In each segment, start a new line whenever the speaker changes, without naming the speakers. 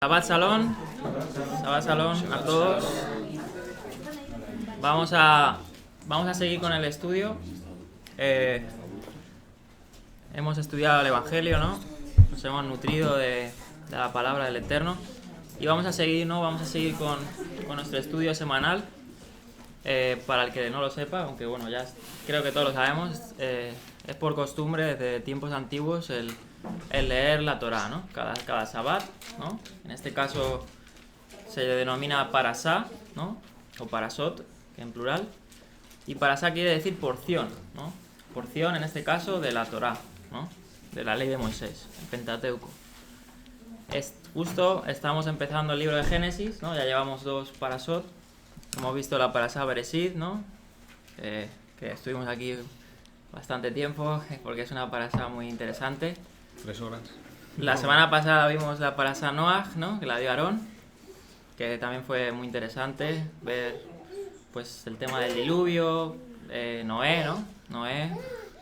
Shabbat Shalom a todos. Vamos a seguir con el estudio. Hemos estudiado el Evangelio, ¿no? Nos hemos nutrido de la palabra del Eterno. Y vamos a seguir, ¿no? Vamos a seguir con nuestro estudio semanal. Para el que no lo sepa, aunque bueno, ya creo que todos lo sabemos, es por costumbre desde tiempos antiguos el leer la Torá, ¿no? Cada Shabbat, ¿no? En este caso se denomina parasá, ¿no? O parasot, que en plural. Y parasá quiere decir porción, ¿no? Porción, en este caso, de la Torá, ¿no? De la ley de Moisés, el Pentateuco. Justo estamos empezando el libro de Génesis, ¿no? Ya llevamos 2 parasot. Hemos visto la parasá Bereshit, ¿no? Que estuvimos aquí bastante tiempo, porque es una parasá muy interesante.
3 horas.
La semana pasada vimos la parasá Noach, ¿no? Que la dio Aarón, que también fue muy interesante ver pues el tema del diluvio, Noé, ¿no? Noé,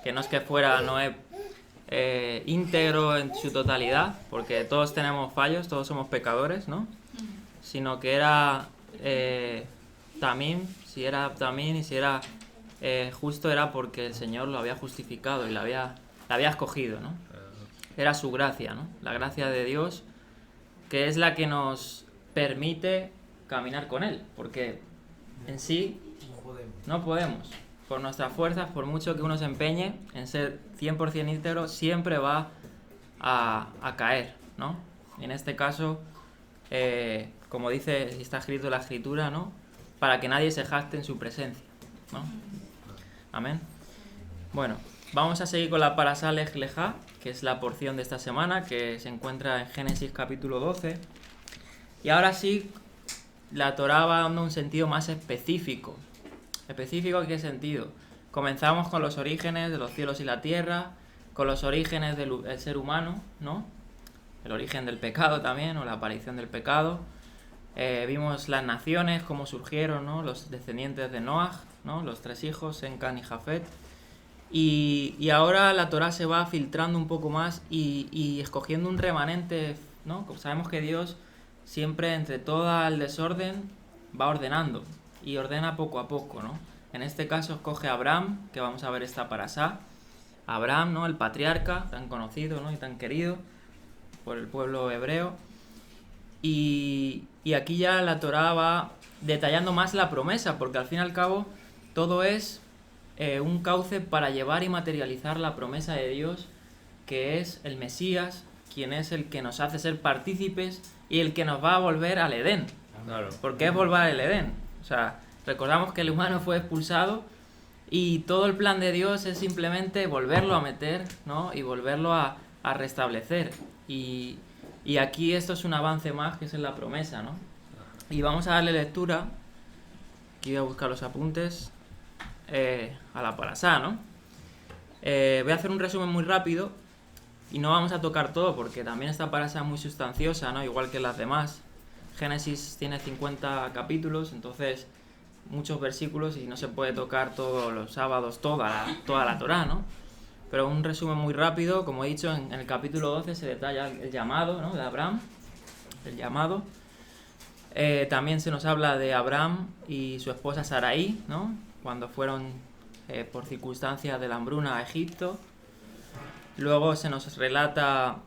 que no es que fuera Noé íntegro en su totalidad, porque todos tenemos fallos, todos somos pecadores, ¿no? Sino que era también, si era justo, era porque el Señor lo había justificado y la había escogido, ¿no? Era su gracia, ¿no? La gracia de Dios, que es la que nos permite caminar con Él, porque en sí no podemos. Por nuestras fuerzas, por mucho que uno se empeñe en ser 100% íntegro, siempre va a caer, ¿no? Y en este caso, como dice, está escrito en la Escritura, ¿no? Para que nadie se jacte en su presencia, ¿no? Amén. Bueno, vamos a seguir con la parasá Lej Lejá, que es la porción de esta semana, que se encuentra en Génesis capítulo 12. Y ahora sí, la Torá va dando un sentido más específico. ¿Específico en qué sentido? Comenzamos con los orígenes de los cielos y la tierra, con los orígenes del ser humano, ¿no? El origen del pecado también, o la aparición del pecado. Vimos las naciones, cómo surgieron, ¿no? Los descendientes de Noaj, ¿no? Los 3 hijos, Sem, Cam y Jafet. Y ahora la Torá se va filtrando un poco más y escogiendo un remanente, ¿no? Como sabemos que Dios siempre, entre todo el desorden, va ordenando y ordena poco a poco, ¿no? En este caso escoge a Abraham, que vamos a ver esta parasá. Abraham, ¿no? El patriarca tan conocido, ¿no? Y tan querido por el pueblo hebreo. Y aquí ya la Torá va detallando más la promesa, porque al fin y al cabo todo es un cauce para llevar y materializar la promesa de Dios, que es el Mesías, quien es el que nos hace ser partícipes y el que nos va a volver al Edén.
Claro.
¿Por qué es volver al Edén? O sea, recordamos que el humano fue expulsado y todo el plan de Dios es simplemente volverlo a meter, ¿no? Y volverlo a restablecer. Y aquí esto es un avance más, que es en la promesa, ¿no? Y vamos a darle lectura. Aquí voy a buscar los apuntes a la parasá, ¿no? Voy a hacer un resumen muy rápido y no vamos a tocar todo porque también esta parasá es muy sustanciosa, ¿no? Igual que las demás. Génesis tiene 50 capítulos, entonces muchos versículos y no se puede tocar todos los sábados toda la Torá, ¿no? Pero un resumen muy rápido, como he dicho, en el capítulo 12 se detalla el llamado, ¿no? De Abraham, el llamado. También se nos habla de Abraham y su esposa Sarai, ¿no? Cuando fueron por circunstancias de la hambruna a Egipto. Luego se nos relata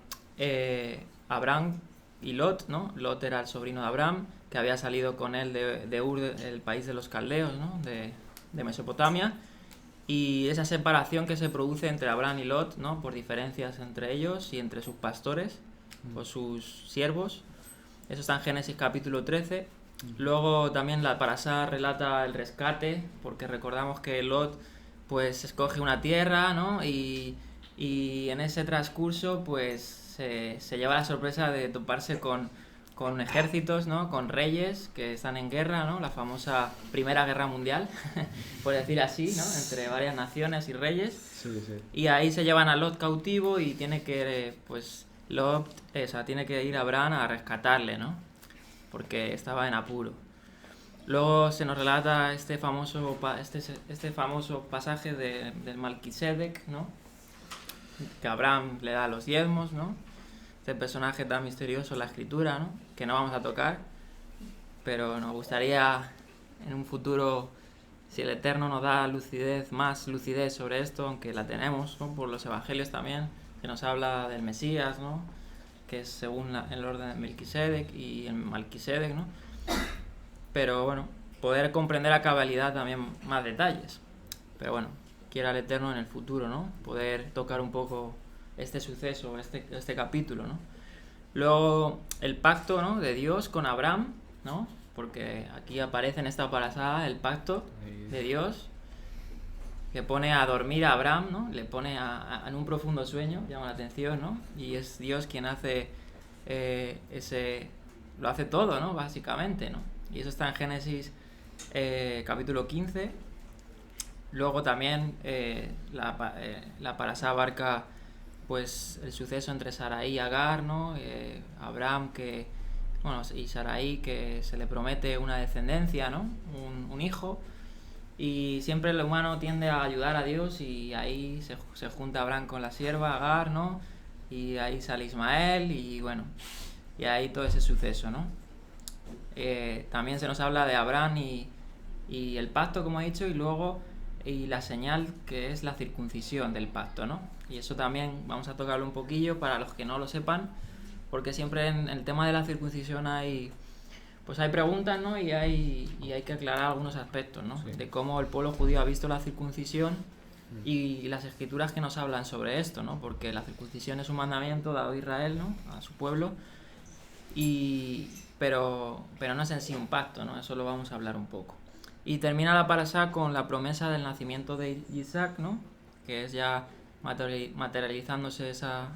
Abraham y Lot, ¿no? Lot era el sobrino de Abraham, que había salido con él de Ur, el país de los caldeos, ¿no? De Mesopotamia. Y esa separación que se produce entre Abraham y Lot, ¿no? Por diferencias entre ellos y entre sus pastores o sus siervos. Eso está en Génesis capítulo 13. Luego también la parasá relata el rescate, porque recordamos que Lot pues escoge una tierra, ¿no? Y en ese transcurso pues se lleva la sorpresa de toparse con ejércitos, ¿no? Con reyes que están en guerra, ¿no? La famosa Primera Guerra Mundial, por decir así, ¿no? Entre varias naciones y reyes.
Sí, sí.
Y ahí se llevan a Lot cautivo y tiene que tiene que ir a Abraham a rescatarle, ¿no? Porque estaba en apuro. Luego se nos relata este famoso pasaje del Melquisedec, ¿no? Que Abraham le da los diezmos, ¿no? este personaje tan misterioso en la escritura, ¿no? Que no vamos a tocar, pero nos gustaría en un futuro, si el Eterno nos da más lucidez sobre esto, aunque la tenemos, ¿no? Por los evangelios también, que nos habla del Mesías, ¿no? Que es según el orden de Melquisedec y el Malquisedec, ¿no? Pero bueno, poder comprender a cabalidad también más detalles. Pero bueno, quiera el Eterno en el futuro, ¿no? Poder tocar un poco este suceso, este capítulo, ¿no? Luego el pacto, ¿no? De Dios con Abraham, ¿no? Porque aquí aparece en esta parasha el pacto de Dios, que pone a dormir a Abraham, ¿no? Le pone en un profundo sueño, llama la atención, ¿no? Y es Dios quien hace lo hace todo, ¿no? Básicamente, ¿no? Y eso está en Génesis capítulo 15. Luego también la parasha abarca pues el suceso entre Sarai y Agar, ¿no? Abraham y Sarai, que se le promete una descendencia, ¿no? Un hijo. Y siempre el humano tiende a ayudar a Dios, y ahí se junta Abraham con la sierva Agar, ¿no? Y ahí sale Ismael, y bueno, y ahí todo ese suceso, ¿no? También se nos habla de Abraham y el pacto, como he dicho, y luego la señal, que es la circuncisión del pacto, ¿no? Y eso también vamos a tocarlo un poquillo para los que no lo sepan, porque siempre en el tema de la circuncisión hay preguntas, ¿no? Y hay que aclarar algunos aspectos, ¿no? Sí. De cómo el pueblo judío ha visto la circuncisión y las escrituras que nos hablan sobre esto, ¿no? Porque la circuncisión es un mandamiento dado a Israel, ¿no? A su pueblo, pero no es en sí un pacto, ¿no? Eso lo vamos a hablar un poco. Y termina la parasha con la promesa del nacimiento de Isaac, ¿no? Que es ya materializándose esa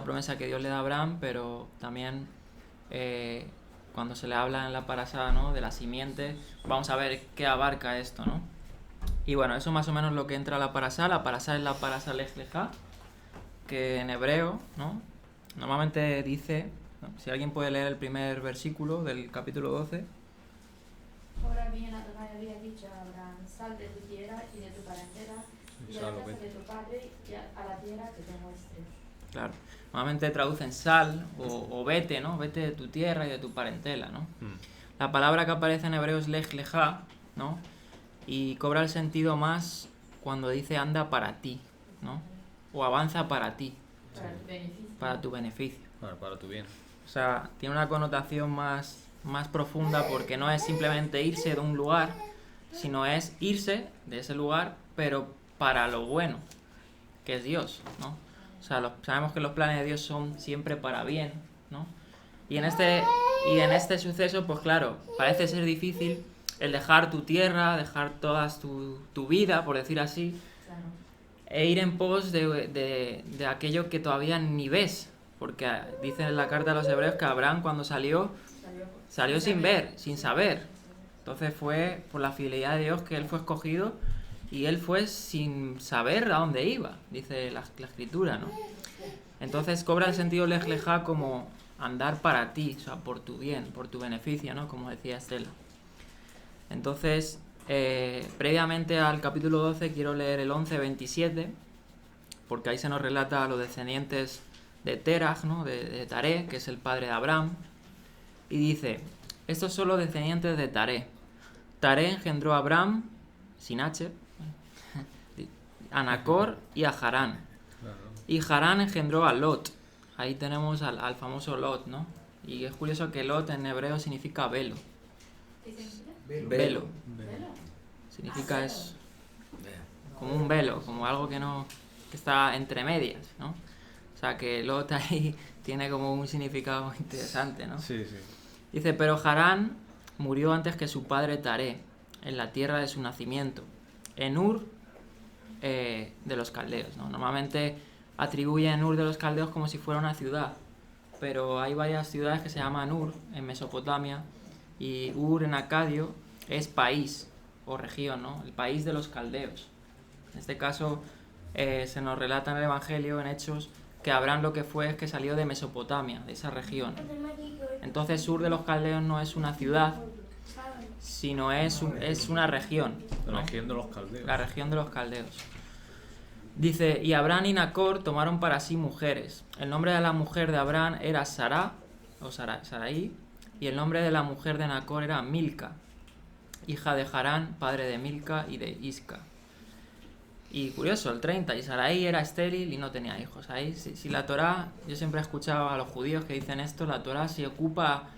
promesa que Dios le da a Abraham, pero también cuando se le habla en la parasha, ¿no? De la simiente, vamos a ver qué abarca esto, ¿no? Y bueno, eso más o menos lo que entra a la parasha. La parasha es la parasha Lech Lechá, que en hebreo, ¿no? Normalmente dice, ¿no? Si alguien puede leer el primer versículo del capítulo 12.
Ahora bien, Adonai había dicho a Abraham: sal de tu tierra y de tu parentela y de la casa de tu padre y a la tierra que te muestre.
Claro, normalmente traducen sal o vete, ¿no? Vete de tu tierra y de tu parentela, ¿no? La palabra que aparece en hebreo es Lech Lechá, ¿no? Y cobra el sentido más cuando dice anda para ti, ¿no? O avanza para ti. Para tu beneficio.
Para tu bien.
O sea, tiene una connotación más profunda, porque no es simplemente irse de un lugar, sino es irse de ese lugar, pero para lo bueno, que es Dios, ¿no? O sea, sabemos que los planes de Dios son siempre para bien, ¿no? Y en este suceso, pues claro, parece ser difícil el dejar tu tierra, dejar toda tu vida, por decir así, e ir en pos de aquello que todavía ni ves, porque dice en la carta a los hebreos que Abraham, cuando salió sin ver, sin saber. Entonces fue por la fidelidad de Dios que él fue escogido, y él fue sin saber a dónde iba, dice la escritura, ¿no? Entonces cobra el sentido Lech Lechá como andar para ti, o sea, por tu bien, por tu beneficio, ¿no? Como decía Estela. Entonces, previamente al capítulo 12, quiero leer el 11-27, porque ahí se nos relata a los descendientes de Terach, ¿no? De Taré, que es el padre de Abraham. Y dice: estos son los descendientes de Taré. Taré engendró a Abraham, sin H, a Nacor y a Harán. Y Harán engendró a Lot. Ahí tenemos al famoso Lot, ¿no? Y es curioso que Lot en hebreo significa velo. Velo. Significa eso. Como un velo, como algo que está entre medias, ¿no? O sea, que Lot ahí tiene como un significado interesante, ¿no?
Sí.
Dice: pero Harán murió antes que su padre Taré, en la tierra de su nacimiento, en Ur de los caldeos, ¿no? Normalmente atribuyen Ur de los caldeos como si fuera una ciudad, pero hay varias ciudades que se llaman Ur en Mesopotamia, y Ur en acadio es país o región, ¿no? El país de los caldeos. En este caso se nos relata en el Evangelio, en Hechos, que Abraham lo que fue es que salió de Mesopotamia, de esa región. Entonces Ur de los caldeos no es una ciudad, sino es una región, ¿no?
La región de los caldeos.
La región de los caldeos. Dice, y Abraham y Nacor tomaron para sí mujeres. El nombre de la mujer de Abraham era Sará, o Sarai, y el nombre de la mujer de Nacor era Milca, hija de Harán, padre de Milca y de Isca. Y curioso, el 30, y Sarai era estéril y no tenía hijos. Ahí, si la Torá, yo siempre he escuchado a los judíos que dicen esto, la Torá se ocupa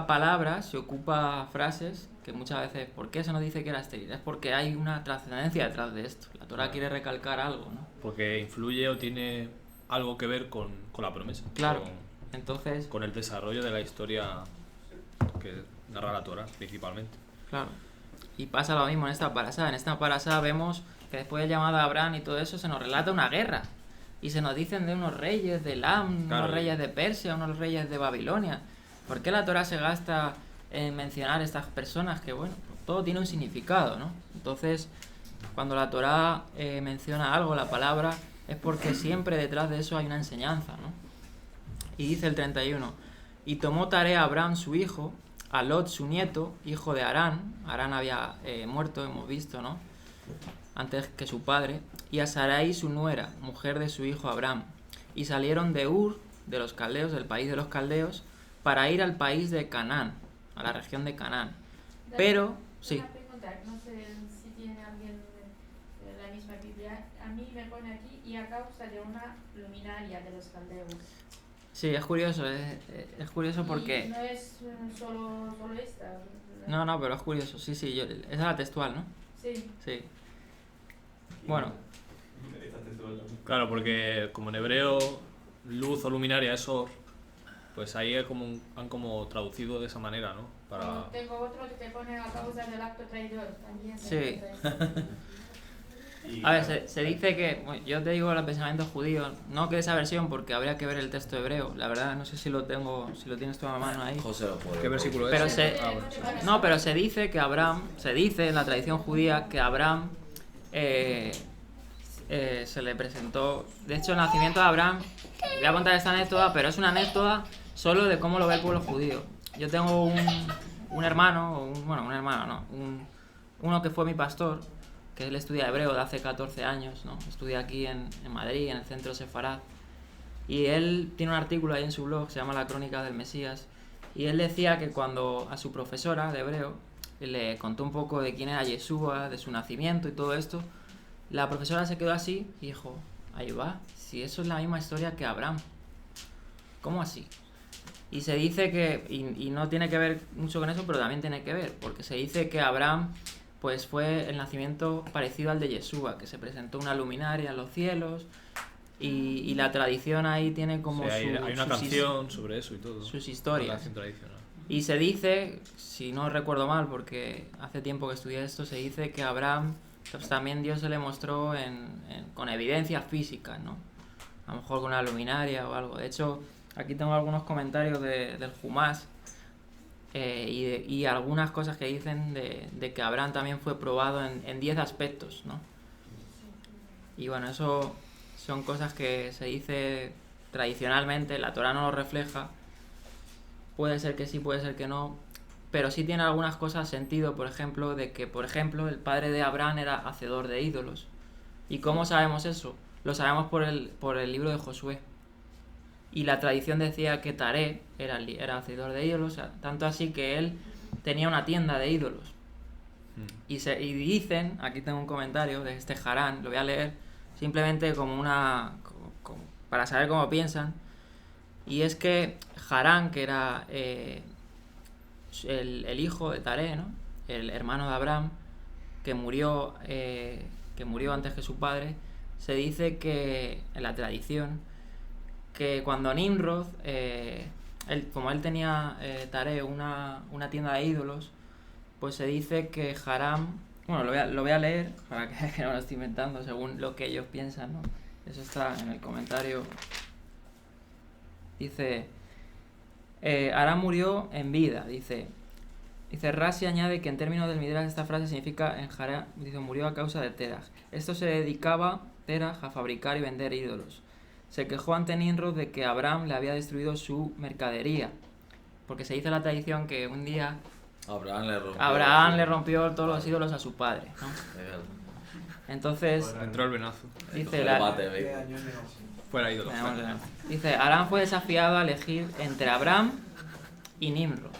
palabras, se ocupa frases, que muchas veces, ¿por qué se nos dice que era estéril? Es porque hay una trascendencia detrás de esto. La Torá quiere recalcar algo, ¿no?
Porque influye o tiene algo que ver con la promesa.
Claro, entonces...
Con el desarrollo de la historia que narra la Torá, principalmente.
Claro. Y pasa lo mismo en esta parasá. En esta parasá vemos que después de llamada a Abraham y todo eso, se nos relata una guerra. Y se nos dicen de unos reyes de Elam,
claro,
unos reyes de Persia, unos reyes de Babilonia. ¿Por qué la Torá se gasta en mencionar estas personas? Que bueno, todo tiene un significado, ¿no? Entonces, cuando la Torá menciona algo, la palabra, es porque siempre detrás de eso hay una enseñanza, ¿no? Y dice el 31, y tomó tarea a Abraham su hijo, a Lot su nieto, hijo de Harán. Harán había muerto, hemos visto, ¿no? Antes que su padre, y a Sarai su nuera, mujer de su hijo Abraham, y salieron de Ur, de los caldeos, del país de los caldeos, para ir al país de Canaán, a la región de Canaán. Pero, sí.
Una pregunta, no sé si tiene alguien la misma Biblia. A mí me pone aquí, y a causa de una luminaria de los caldeos.
Sí, es curioso porque...
Y no es solo esta.
No, pero es curioso, sí, esa es la textual, ¿no?
Sí.
Sí. Bueno.
Claro, porque como en hebreo luz o luminaria es or, pues ahí han como traducido de esa manera, ¿no? Para...
Tengo otro que te pone a causa del acto traidor. También
sí. A ver, se dice que, bueno, yo te digo el pensamiento judío, no que esa versión porque habría que ver el texto hebreo, la verdad no sé si lo tienes tú a mano ahí.
José lo puede.
¿Qué versículo es?
Pero
bueno.
no, pero se dice que Abraham, se dice en la tradición judía que Abraham se le presentó, de hecho el nacimiento de Abraham, voy a contar esta anécdota, pero es una anécdota solo de cómo lo ve el pueblo judío. Yo tengo un hermano, uno que fue mi pastor, que él estudia hebreo de hace 14 años, ¿no? Estudia aquí en Madrid, en el centro Sefarad. Y él tiene un artículo ahí en su blog, se llama La Crónica del Mesías. Y él decía que cuando a su profesora de hebreo le contó un poco de quién era Yeshua, de su nacimiento y todo esto, la profesora se quedó así y dijo, ahí va, si eso es la misma historia que Abraham. ¿Cómo así? Y se dice que, y no tiene que ver mucho con eso, pero también tiene que ver, porque se dice que Abraham pues fue el nacimiento parecido al de Yeshua, que se presentó una luminaria en los cielos, y la tradición ahí tiene como
hay una canción sobre eso y todo.
Sus historias.
Una canción tradicional.
Y se dice, si no recuerdo mal, porque hace tiempo que estudié esto, se dice que a Abraham pues, también Dios se le mostró con evidencias físicas, ¿no? A lo mejor con una luminaria o algo. De hecho, aquí tengo algunos comentarios del Jumás, y algunas cosas que dicen de que Abraham también fue probado en 10 aspectos, ¿no? Y bueno, eso son cosas que se dice tradicionalmente, la Torá no lo refleja, puede ser que sí, puede ser que no, pero sí tiene algunas cosas sentido, por ejemplo, de que, el padre de Abraham era hacedor de ídolos. ¿Y cómo sabemos eso? Lo sabemos por el libro de Josué. Y la tradición decía que Taré era hacedor de ídolos, tanto así que él tenía una tienda de ídolos. Y dicen, aquí tengo un comentario de este Harán, lo voy a leer, simplemente como para saber cómo piensan. Y es que Harán, que era el hijo de Taré, ¿no? El hermano de Abraham, que murió antes que su padre, se dice que en la tradición que cuando Nimrod, como él tenía Taré una tienda de ídolos, pues se dice que Harán, bueno, lo voy a leer para que no lo estoy inventando según lo que ellos piensan, ¿no? Eso está en el comentario. Dice, Harán murió en vida, dice Rashi añade que en términos del Midrash esta frase significa en Harán, dice, murió a causa de Terach. Esto se dedicaba Terach a fabricar y vender ídolos. Se quejó ante Nimrod de que Abraham le había destruido su mercadería, porque se dice la tradición que un día Abraham le rompió todos los ídolos a su padre, ¿no? Entonces,
entró el venazo.
Dice,
Fuera ídolo.
Dice, Abraham fue desafiado a elegir entre Abraham y Nimrod.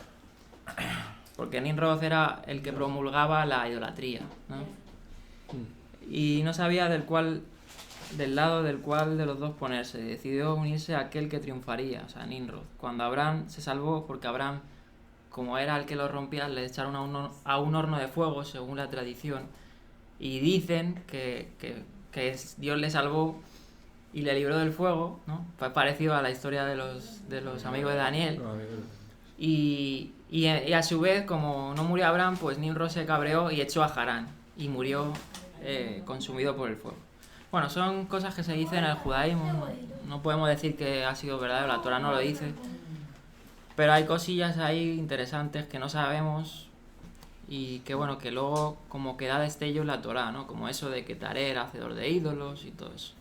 Porque Nimrod era el que promulgaba la idolatría, ¿no? Y no sabía del lado del cual de los dos ponerse. Decidió unirse a aquel que triunfaría, o sea, Nimrod. Cuando Abraham se salvó, porque Abraham, como era el que lo rompía, le echaron a un horno de fuego, según la tradición. Y dicen que Dios le salvó y le libró del fuego, ¿no? Parecido a la historia de los amigos de Daniel. Y a su vez, como no murió Abraham, pues Nimrod se cabreó y echó a Harán. Y murió consumido por el fuego. Bueno, son cosas que se dicen en el judaísmo. No podemos decir que ha sido verdadero, la Torah no lo dice. Pero hay cosillas ahí interesantes que no sabemos y que bueno, que luego como que da destello en la Torah, ¿no? Como eso de que Taré era hacedor de ídolos y todo eso.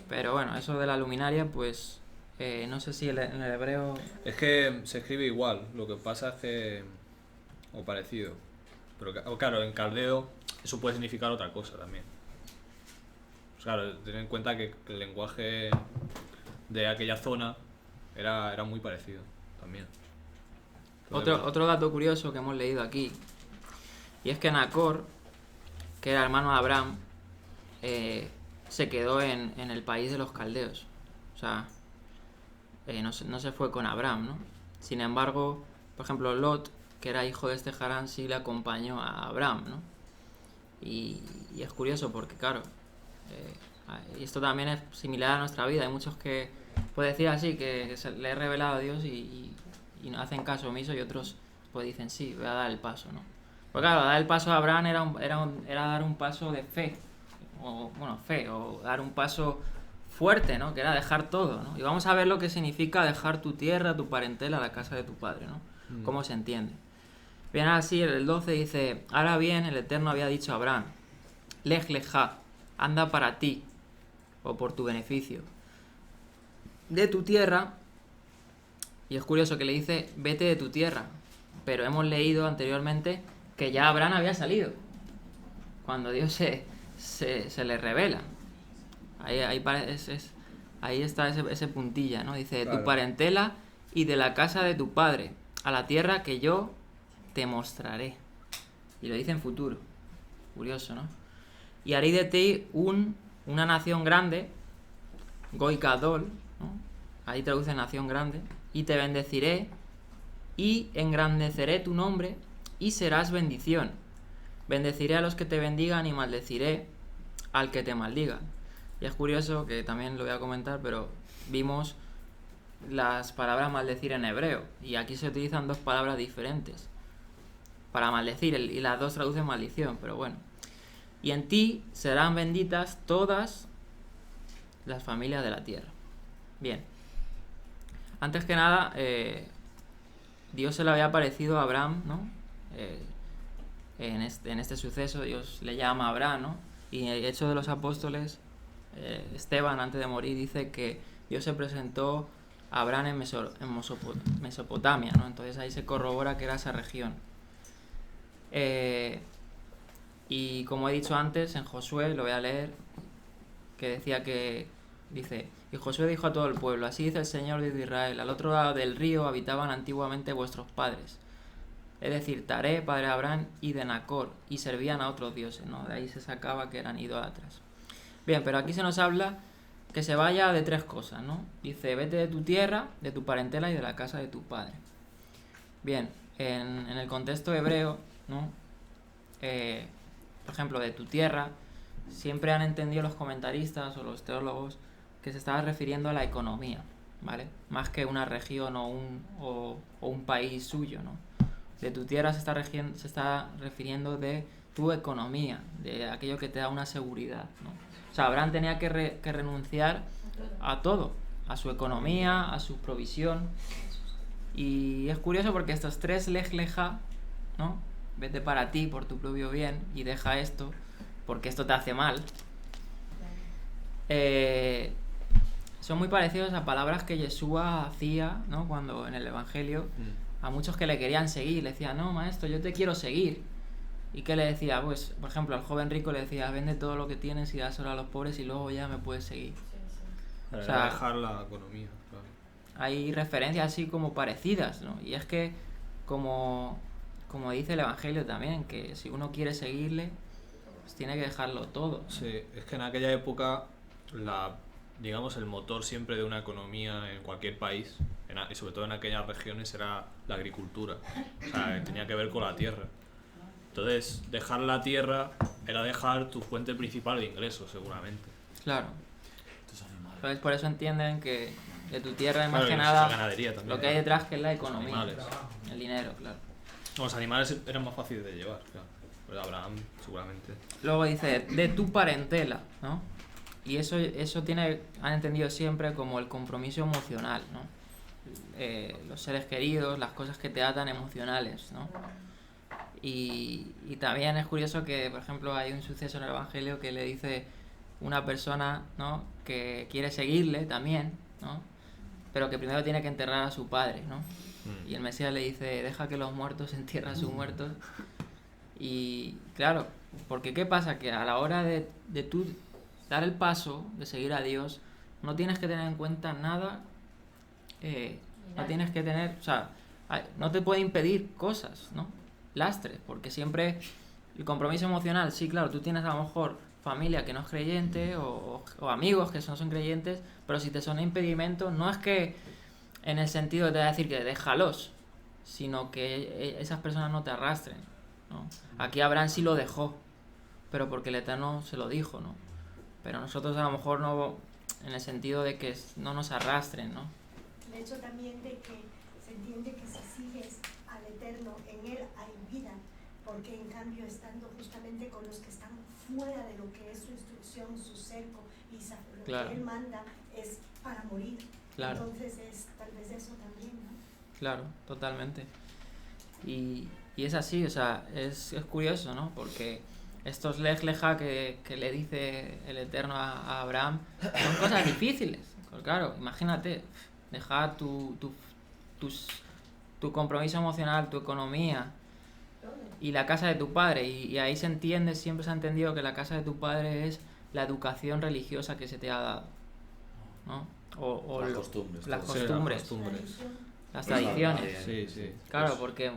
Pero bueno, eso de la luminaria, pues no sé si en el hebreo...
Es que se escribe igual, lo que pasa es que... o parecido. Pero claro, en caldeo eso puede significar otra cosa también. Pues claro, ten en cuenta que el lenguaje de aquella zona era muy parecido también.
Otro dato curioso que hemos leído aquí, y es que Nacor, que era hermano de Abraham, se quedó en el país de los caldeos. O sea, no se fue con Abraham, ¿no? Sin embargo, por ejemplo, Lot, que era hijo de este Harán, sí le acompañó a Abraham, ¿no? Y es curioso porque, claro, y esto también es similar a nuestra vida. Hay muchos que, puede decir así, que le he revelado a Dios y no hacen caso omiso, y otros pues dicen, sí, voy a dar el paso, ¿no? Porque claro, dar el paso a Abraham era dar un paso de fe, o dar un paso fuerte, ¿no? Que era dejar todo, ¿no? Y vamos a ver lo que significa dejar tu tierra, tu parentela, la casa de tu padre, ¿no? Cómo se entiende. Bien, así el 12 dice, ahora bien, el Eterno había dicho a Abraham, lej leja, anda para ti, o por tu beneficio, de tu tierra. Y es curioso que le dice, vete de tu tierra. Pero hemos leído anteriormente que ya Abraham había salido. Cuando Dios se le revela. Ahí está ese puntilla, ¿no? Dice, de tu parentela y de la casa de tu padre, a la tierra que yo te mostraré. Y lo dice en futuro. Curioso, ¿no? Y haré de ti una nación grande, Goy Gadol, ¿no? Ahí traduce nación grande. Y te bendeciré y engrandeceré tu nombre y serás bendición. Bendeciré a los que te bendigan y maldeciré al que te maldiga. Y es curioso que también lo voy a comentar, pero vimos las palabras maldecir en hebreo y aquí se utilizan dos palabras diferentes para maldecir y las dos traducen maldición, pero bueno. Y en ti serán benditas todas las familias de la tierra. Bien. Antes que nada, Dios se le había aparecido a Abraham, ¿no? En este suceso Dios le llama a Abraham, ¿no? Y en el Hecho de los Apóstoles, Esteban, antes de morir, dice que Dios se presentó a Abraham en Mesopotamia, ¿no? Entonces ahí se corrobora que era esa región. Y como he dicho antes, en Josué, lo voy a leer, que decía que, dice... Y Josué dijo a todo el pueblo, así dice el Señor Dios de Israel, al otro lado del río habitaban antiguamente vuestros padres, es decir, Taré, padre de Abraham, y de Nacor, y servían a otros dioses, ¿no? De ahí se sacaba que eran idólatras. Bien, pero aquí se nos habla que se vaya de tres cosas, ¿no? Dice, vete de tu tierra, de tu parentela y de la casa de tu padre. Bien, en el contexto hebreo, ¿no? Por ejemplo, de tu tierra, siempre han entendido los comentaristas o los teólogos que se estaba refiriendo a la economía, ¿vale? Más que una región o un país suyo, ¿no? De tu tierra se está refiriendo de tu economía, de aquello que te da una seguridad, ¿no? O sea, Abraham tenía que renunciar a todo, a su economía, a su provisión. Y es curioso porque estos tres lej leja, ¿no? Vete para ti por tu propio bien y deja esto porque esto te hace mal. Son muy parecidos a palabras que Yeshua hacía, ¿no? Cuando en el Evangelio a muchos que le querían seguir le decían, no, maestro, yo te quiero seguir, ¿Y qué le decía? Pues, por ejemplo, al joven rico le decía, vende todo lo que tienes y dáselo a los pobres y luego ya me puedes seguir.
Para
O sea,
dejar la economía, claro.
Hay referencias así como parecidas, ¿no? Y es que, como dice el Evangelio también, que si uno quiere seguirle, pues tiene que dejarlo todo, ¿no?
Sí, es que en aquella época, digamos, el motor siempre de una economía en cualquier país, y sobre todo en aquellas regiones, era la agricultura. O sea, tenía que ver con la tierra. Entonces, dejar la tierra era dejar tu fuente principal de ingresos, seguramente.
Claro. Entonces, por eso entienden que de tu tierra es más
Claro,
que
y
nada
la ganadería también.
lo que hay detrás, que es la economía,
Animales.
el dinero, claro.
Los animales eran más fáciles de llevar, claro. Pues Abraham, seguramente.
Luego dice, de tu parentela, ¿no? Y eso han entendido siempre como el compromiso emocional, ¿no? Los seres queridos, las cosas que te atan emocionales, ¿no? Y también es curioso que, por ejemplo, hay un suceso en el Evangelio que le dice una persona, ¿no?, que quiere seguirle también, ¿no?, pero que primero tiene que enterrar a su padre, ¿no? Y el Mesías le dice, deja que los muertos entierren a sus muertos. Y claro, porque ¿qué pasa? Que a la hora de tú dar el paso de seguir a Dios, no tienes que tener en cuenta nada, no tienes que tener, o sea, no te puede impedir cosas, ¿no? Lastres, porque siempre el compromiso emocional, sí, claro, tú tienes a lo mejor familia que no es creyente o amigos que no son creyentes, pero si te son impedimentos, no es que en el sentido de te va a decir que déjalos, sino que esas personas no te arrastren, ¿no? Aquí Abraham sí lo dejó, pero porque el Eterno se lo dijo, ¿no? Pero nosotros a lo mejor no, en el sentido de que no nos arrastren, ¿no?
De hecho también de que se entiende que si sigues al Eterno, en Él hay vida, porque en cambio estando justamente con los que están fuera de lo que es su instrucción, su cerco y lo
Claro.
que Él manda es para morir.
Claro.
Entonces es tal vez eso también, ¿no?
Claro, totalmente. Y es así, o sea, es curioso, ¿no? Porque estos lej leja que le dice el Eterno a Abraham son cosas difíciles. Pues claro, imagínate, dejar tu compromiso emocional, tu economía y la casa de tu padre. Y ahí se entiende, siempre se ha entendido que la casa de tu padre es la educación religiosa que se te ha dado, ¿no? O
las costumbres.
las
todo.
costumbres, las tradiciones.
Sí, sí.
Claro, porque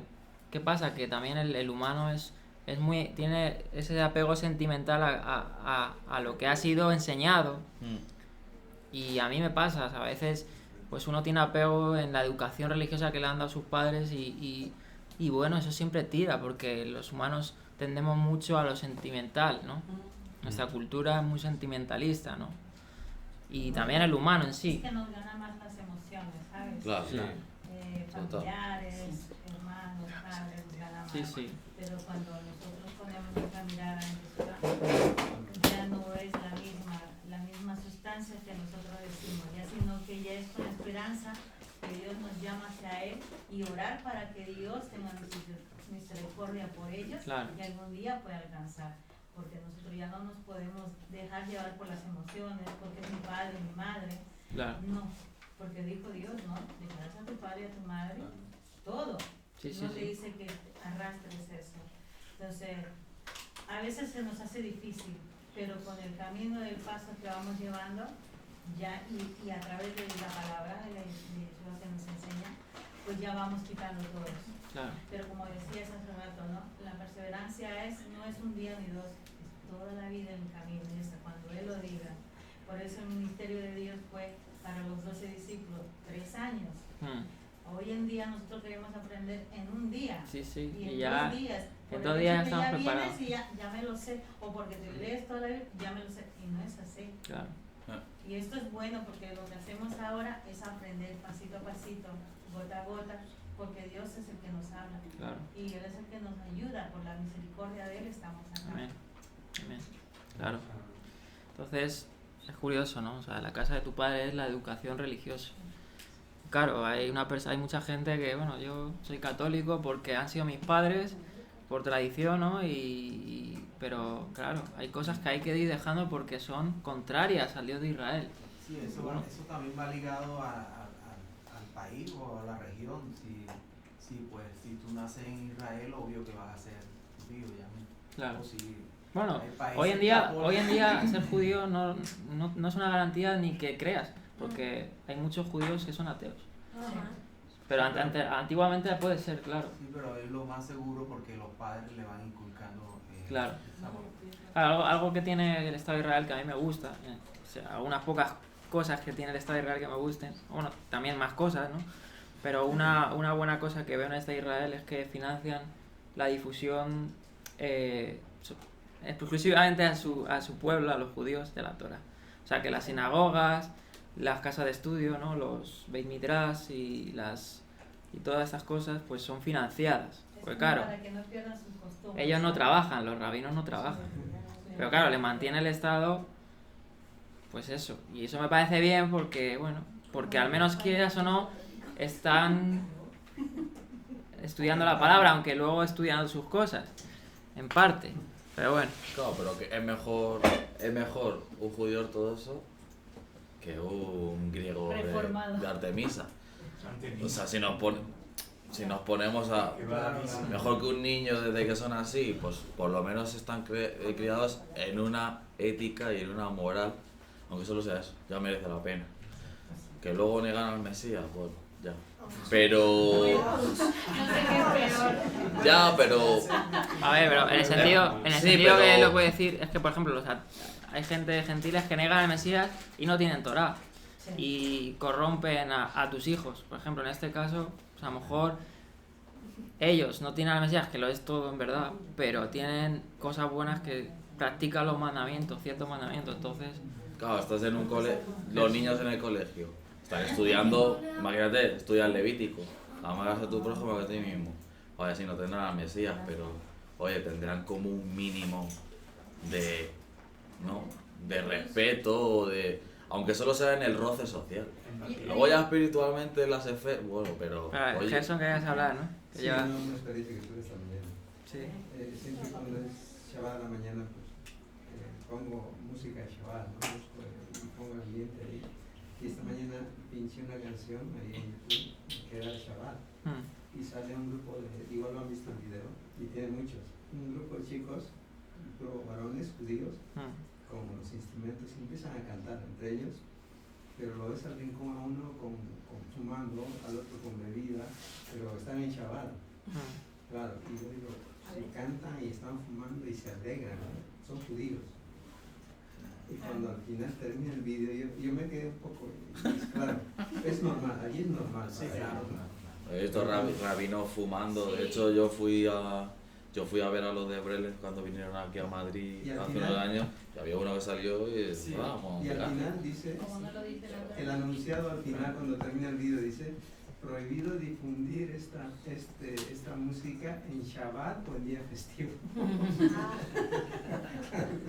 ¿qué pasa? Que también el humano tiene ese apego sentimental a lo que ha sido enseñado. Y a mí me pasa, a veces pues uno tiene apego en la educación religiosa que le han dado sus padres y bueno, eso siempre tira, porque los humanos tendemos mucho a lo sentimental, ¿no? Nuestra cultura es muy sentimentalista, ¿no? Y también el humano en sí.
Es que nos ganan más las emociones, ¿sabes?
Claro.
Sí.
Familiares, hermanos, padres, nos ganan más.
Sí, sí.
Pero cuando nosotros ponemos nuestra mirada en Jesús, ya no es la misma sustancia que nosotros decimos, ya, sino que ya es con esperanza que Dios nos llama hacia Él y orar para que Dios tenga misericordia por ellos,
Claro.
y algún día pueda alcanzar. Porque nosotros ya no nos podemos dejar llevar por las emociones, porque es mi padre, mi madre.
Claro.
No, porque dijo Dios, ¿no? Dejarás a tu padre y a tu madre, todo.
Sí, sí,
No
sí.
te dice que arrastres eso. Entonces, a veces se nos hace difícil, pero con el camino del paso que vamos llevando, ya y a través de la palabra de Jesús que nos enseña, pues ya vamos quitando todo eso.
Claro.
Pero como decías hace rato, ¿no? La perseverancia no es un día ni dos, es toda la vida en camino, y hasta cuando Él lo diga. Por eso el ministerio de Dios fue para los 12 discípulos 3 años. Hoy en día nosotros queremos aprender en un día.
Sí, sí.
Y en
ya
2 días.
en
Por
2
el
días
hecho que
estamos
ya
preparados.
vienes y ya me lo sé. O porque te lees toda la Biblia, ya me lo sé. Y no es así.
Claro.
Y esto es bueno porque lo que hacemos ahora es aprender pasito a pasito, gota a gota, porque Dios es el que nos habla.
Claro.
Y Él es el que nos ayuda. Por la misericordia de Él estamos acá.
Amén. Amén. Claro. Entonces, es curioso, ¿no? O sea, la casa de tu padre es la educación religiosa. Claro, hay mucha gente que, bueno, yo soy católico porque han sido mis padres, por tradición, ¿no? Pero, claro, hay cosas que hay que ir dejando porque son contrarias al Dios de Israel.
Sí, eso también va ligado al país o a la región. Si tú naces en Israel, obvio que vas a ser judío ya.
Claro.
O si
Bueno,
hay países
hoy en día
católicos.
ser judío no es una garantía ni que creas, porque hay muchos judíos que son ateos.
Ajá.
Pero antiguamente puede ser, claro.
Sí, pero es lo más seguro porque los padres le van inculcando
Claro.
esa moral.
Claro, algo que tiene el Estado de Israel que a mí me gusta, o sea, algunas pocas cosas que tiene el Estado de Israel que me gusten, bueno, también más cosas, ¿no? Pero una buena cosa que veo en el Estado de Israel es que financian la difusión exclusivamente a su pueblo, a los judíos, de la Torah. O sea, que las sinagogas, las casas de estudio, ¿no? Los Beit Midrash y todas esas cosas, pues son financiadas. Porque claro,
Para que no pierdan sus costumbres.
ellos no trabajan, los rabinos no trabajan. Pero claro, le mantiene el Estado, pues eso. Y eso me parece bien porque, bueno, porque al menos quieras o no, están estudiando la palabra, aunque luego estudian sus cosas, en parte. Pero bueno,
Claro, pero que es mejor un judío ortodoxo que un griego
Reformado.
de Artemisa. O sea, si nos ponemos a... Mejor que un niño desde que son así, pues por lo menos están criados en una ética y en una moral, aunque solo sea eso, ya merece la pena. Que luego negan al Mesías, bueno, ya. Pero...
No sé qué es peor.
Ya, pero...
a ver, pero en el sentido
Sí,
que
pero-
lo puedo decir es que, por ejemplo, hay gente gentiles que negan al Mesías y no tienen Torah. Y corrompen a tus hijos. Por ejemplo, en este caso, pues a lo mejor ellos no tienen al Mesías, que lo es todo en verdad, pero tienen cosas buenas que practican los mandamientos, ciertos mandamientos. Entonces,
Claro, estás en un colegio, los niños en el colegio están estudiando, imagínate, estudian Levítico, amarás a tu prójimo que a ti mismo. Oye, si no tendrán al Mesías, pero oye, tendrán como un mínimo de, ¿no? De respeto o de, aunque solo sea en el roce social. Luego ya espiritualmente las esferas, bueno, pero oye,
Gerson, que querías hablar, ¿no? Que
Sí,
lleva-
una experiencia que tuve esta mañana.
sí.
Siempre cuando es Shabbat a la mañana, pues pongo música de Shabbat, ¿no? Y pongo ambiente ahí. Y esta mañana pinché una canción ahí en YouTube que era de Shabbat.
Mm,
Y sale un grupo igual lo han visto en video, y tiene muchos. Un grupo de chicos, varones judíos,
mm.
con los instrumentos y empiezan a cantar entre ellos. Pero lo ves al rincón a uno con fumando, al otro con bebida, pero están en Shabbat. Claro, y yo digo, si cantan y están fumando y se alegran, ¿no? Son judíos. Y cuando al final termina el vídeo, yo me quedé un poco, y claro, es normal, allí es normal.
Sí,
para
claro.
ellos, ¿no?
he visto rabinos fumando. De hecho, yo fui a ver a los de Breles cuando vinieron aquí a Madrid
Y al
hace
final-
unos años, y había uno que salió y
Sí.
vamos,
Y al
mira.
final dice,
Como no lo dice la
el anunciado al final cuando termina el vídeo dice, prohibido difundir esta música en Shabbat o en día festivo.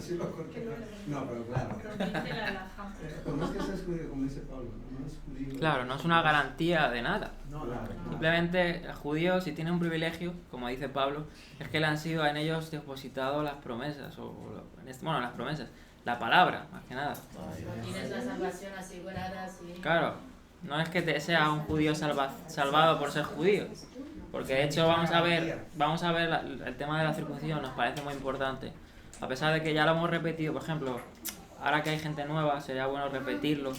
Sí, lo corté. No, pero claro.
Pero dice la alhaja.
Por más que seas judío, como dice Pablo, no es judío.
Claro, no es una garantía de nada.
No,
Claro.
Simplemente el judío, si tiene un privilegio, como dice Pablo, es que le han sido en ellos depositado las promesas, bueno, las promesas, la palabra, más que nada.
Tienes la salvación asegurada, sí.
Claro, no es que sea un judío salvado por ser judío, porque de hecho vamos a ver el tema de la circuncisión, nos parece muy importante. A pesar de que ya lo hemos repetido, por ejemplo, ahora que hay gente nueva, sería bueno repetirlo,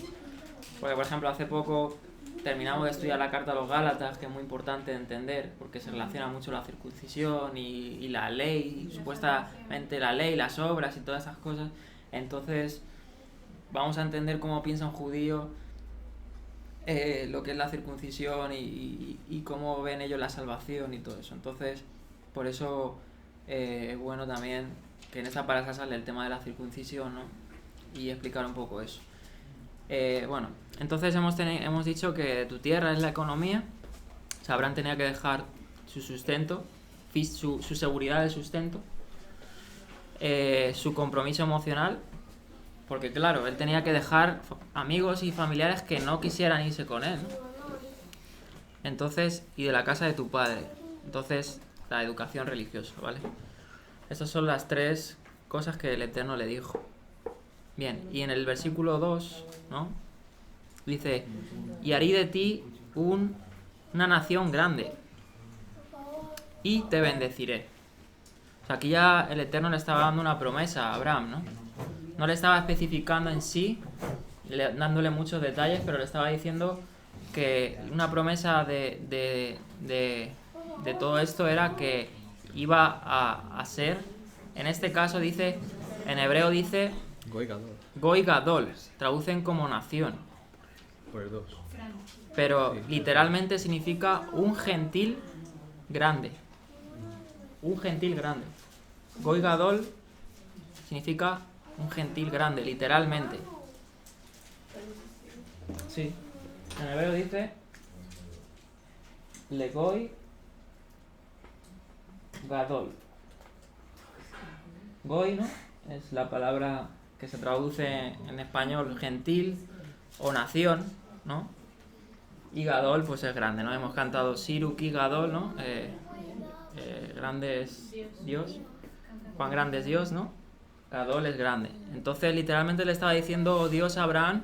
porque por ejemplo hace poco terminamos de estudiar la carta a los Gálatas, que es muy importante de entender, porque se relaciona mucho la circuncisión y la ley, supuestamente la ley, las obras y todas esas cosas. Entonces vamos a entender cómo piensa un judío, lo que es la circuncisión y cómo ven ellos la salvación y todo eso. Entonces, por eso es bueno también que en esta parábola sale el tema de la circuncisión, ¿no? Y explicar un poco eso. Bueno, entonces hemos dicho que tu tierra es la economía. O sea, Abraham tenía que dejar su sustento, su seguridad de sustento, su compromiso emocional, porque claro, él tenía que dejar amigos y familiares que no quisieran irse con él, ¿no? Entonces, y de la casa de tu padre. Entonces, la educación religiosa, ¿vale? Estas son las tres cosas que el Eterno le dijo. Bien, y en el versículo 2, ¿no? Dice, y haré de ti una nación grande y te bendeciré. O sea, aquí ya el Eterno le estaba dando una promesa a Abraham, ¿no? No le estaba especificando en sí, dándole muchos detalles, pero le estaba diciendo que una promesa de todo esto era que iba a ser, en este caso dice, en hebreo dice Goy Gadol, traducen como nación,
Por el 2.
pero literalmente significa un gentil grande. Un gentil grande. Goy Gadol significa un gentil grande, literalmente. Sí. En hebreo dice Legoy Gadol. Goy, ¿no? Es la palabra que se traduce en español gentil o nación, ¿no? Y Gadol pues es grande, ¿no? Hemos cantado Siruki Gadol, ¿no? Grande es Dios. Cuán grande es Dios, ¿no? Gadol es grande. Entonces literalmente le estaba diciendo Dios a Abraham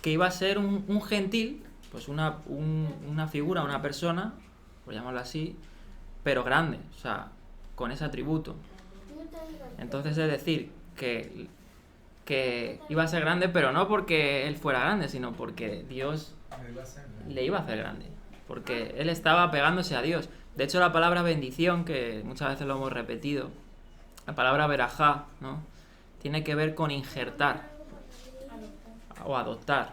que iba a ser un gentil, pues una figura, una persona, por llamarlo así, pero grande, o sea, con ese atributo. Entonces es decir, que iba a ser grande, pero no porque él fuera grande, sino porque Dios le iba a hacer grande, porque él estaba pegándose a Dios. De hecho, la palabra bendición, que muchas veces lo hemos repetido, la palabra verajá, ¿no? Tiene que ver con injertar o adoptar.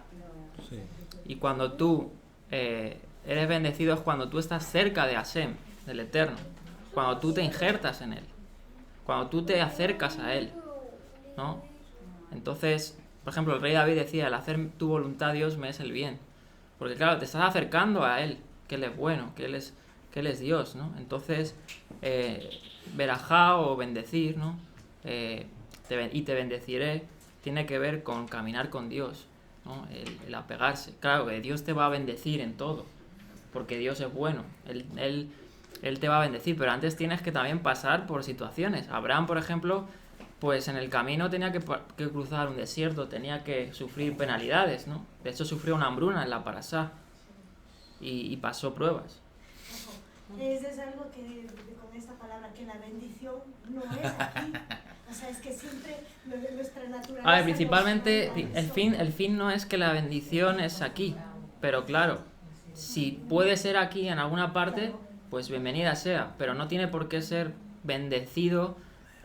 Sí.
Y cuando tú eres bendecido es cuando tú estás cerca de Hashem, del Eterno, cuando tú te injertas en Él, cuando tú te acercas a Él, ¿no? Entonces, por ejemplo, el rey David decía, el hacer tu voluntad, Dios, me es el bien. Porque claro, te estás acercando a Él, que Él es bueno, que Él es Dios, ¿no? Entonces, verajá o bendecir, ¿no? Y te bendeciré, tiene que ver con caminar con Dios, ¿no? El apegarse. Claro que Dios te va a bendecir en todo, porque Dios es bueno, Él te va a bendecir, pero antes tienes que también pasar por situaciones. Abraham, por ejemplo, pues en el camino tenía que cruzar un desierto, tenía que sufrir penalidades, ¿no? De hecho sufrió una hambruna en la Parasá y pasó pruebas.
Eso es algo que con esta palabra, que la bendición no es aquí. O sea, es que siempre nuestra naturaleza...
A ver, principalmente el fin no es que la bendición es aquí, pero claro, si puede ser aquí en alguna parte, pues bienvenida sea, pero no tiene por qué ser bendecido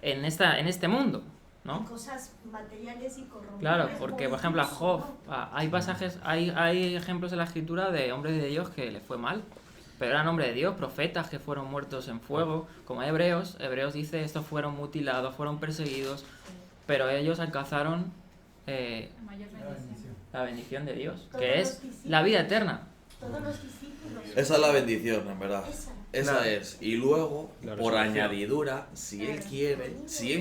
en este mundo, ¿no?
Cosas materiales y corrompibles.
Claro, porque por ejemplo a Job, hay pasajes, hay ejemplos en la escritura de hombres de Dios que le fue mal, pero eran hombres de Dios, profetas que fueron muertos en fuego, como Hebreos dice, estos fueron mutilados, fueron perseguidos, pero ellos alcanzaron la bendición de Dios, que es la vida eterna.
Todos los discípulos.
Esa es la bendición, en verdad. Esa
Claro.
es. Y luego,
La
por
resurrección.
añadidura, si él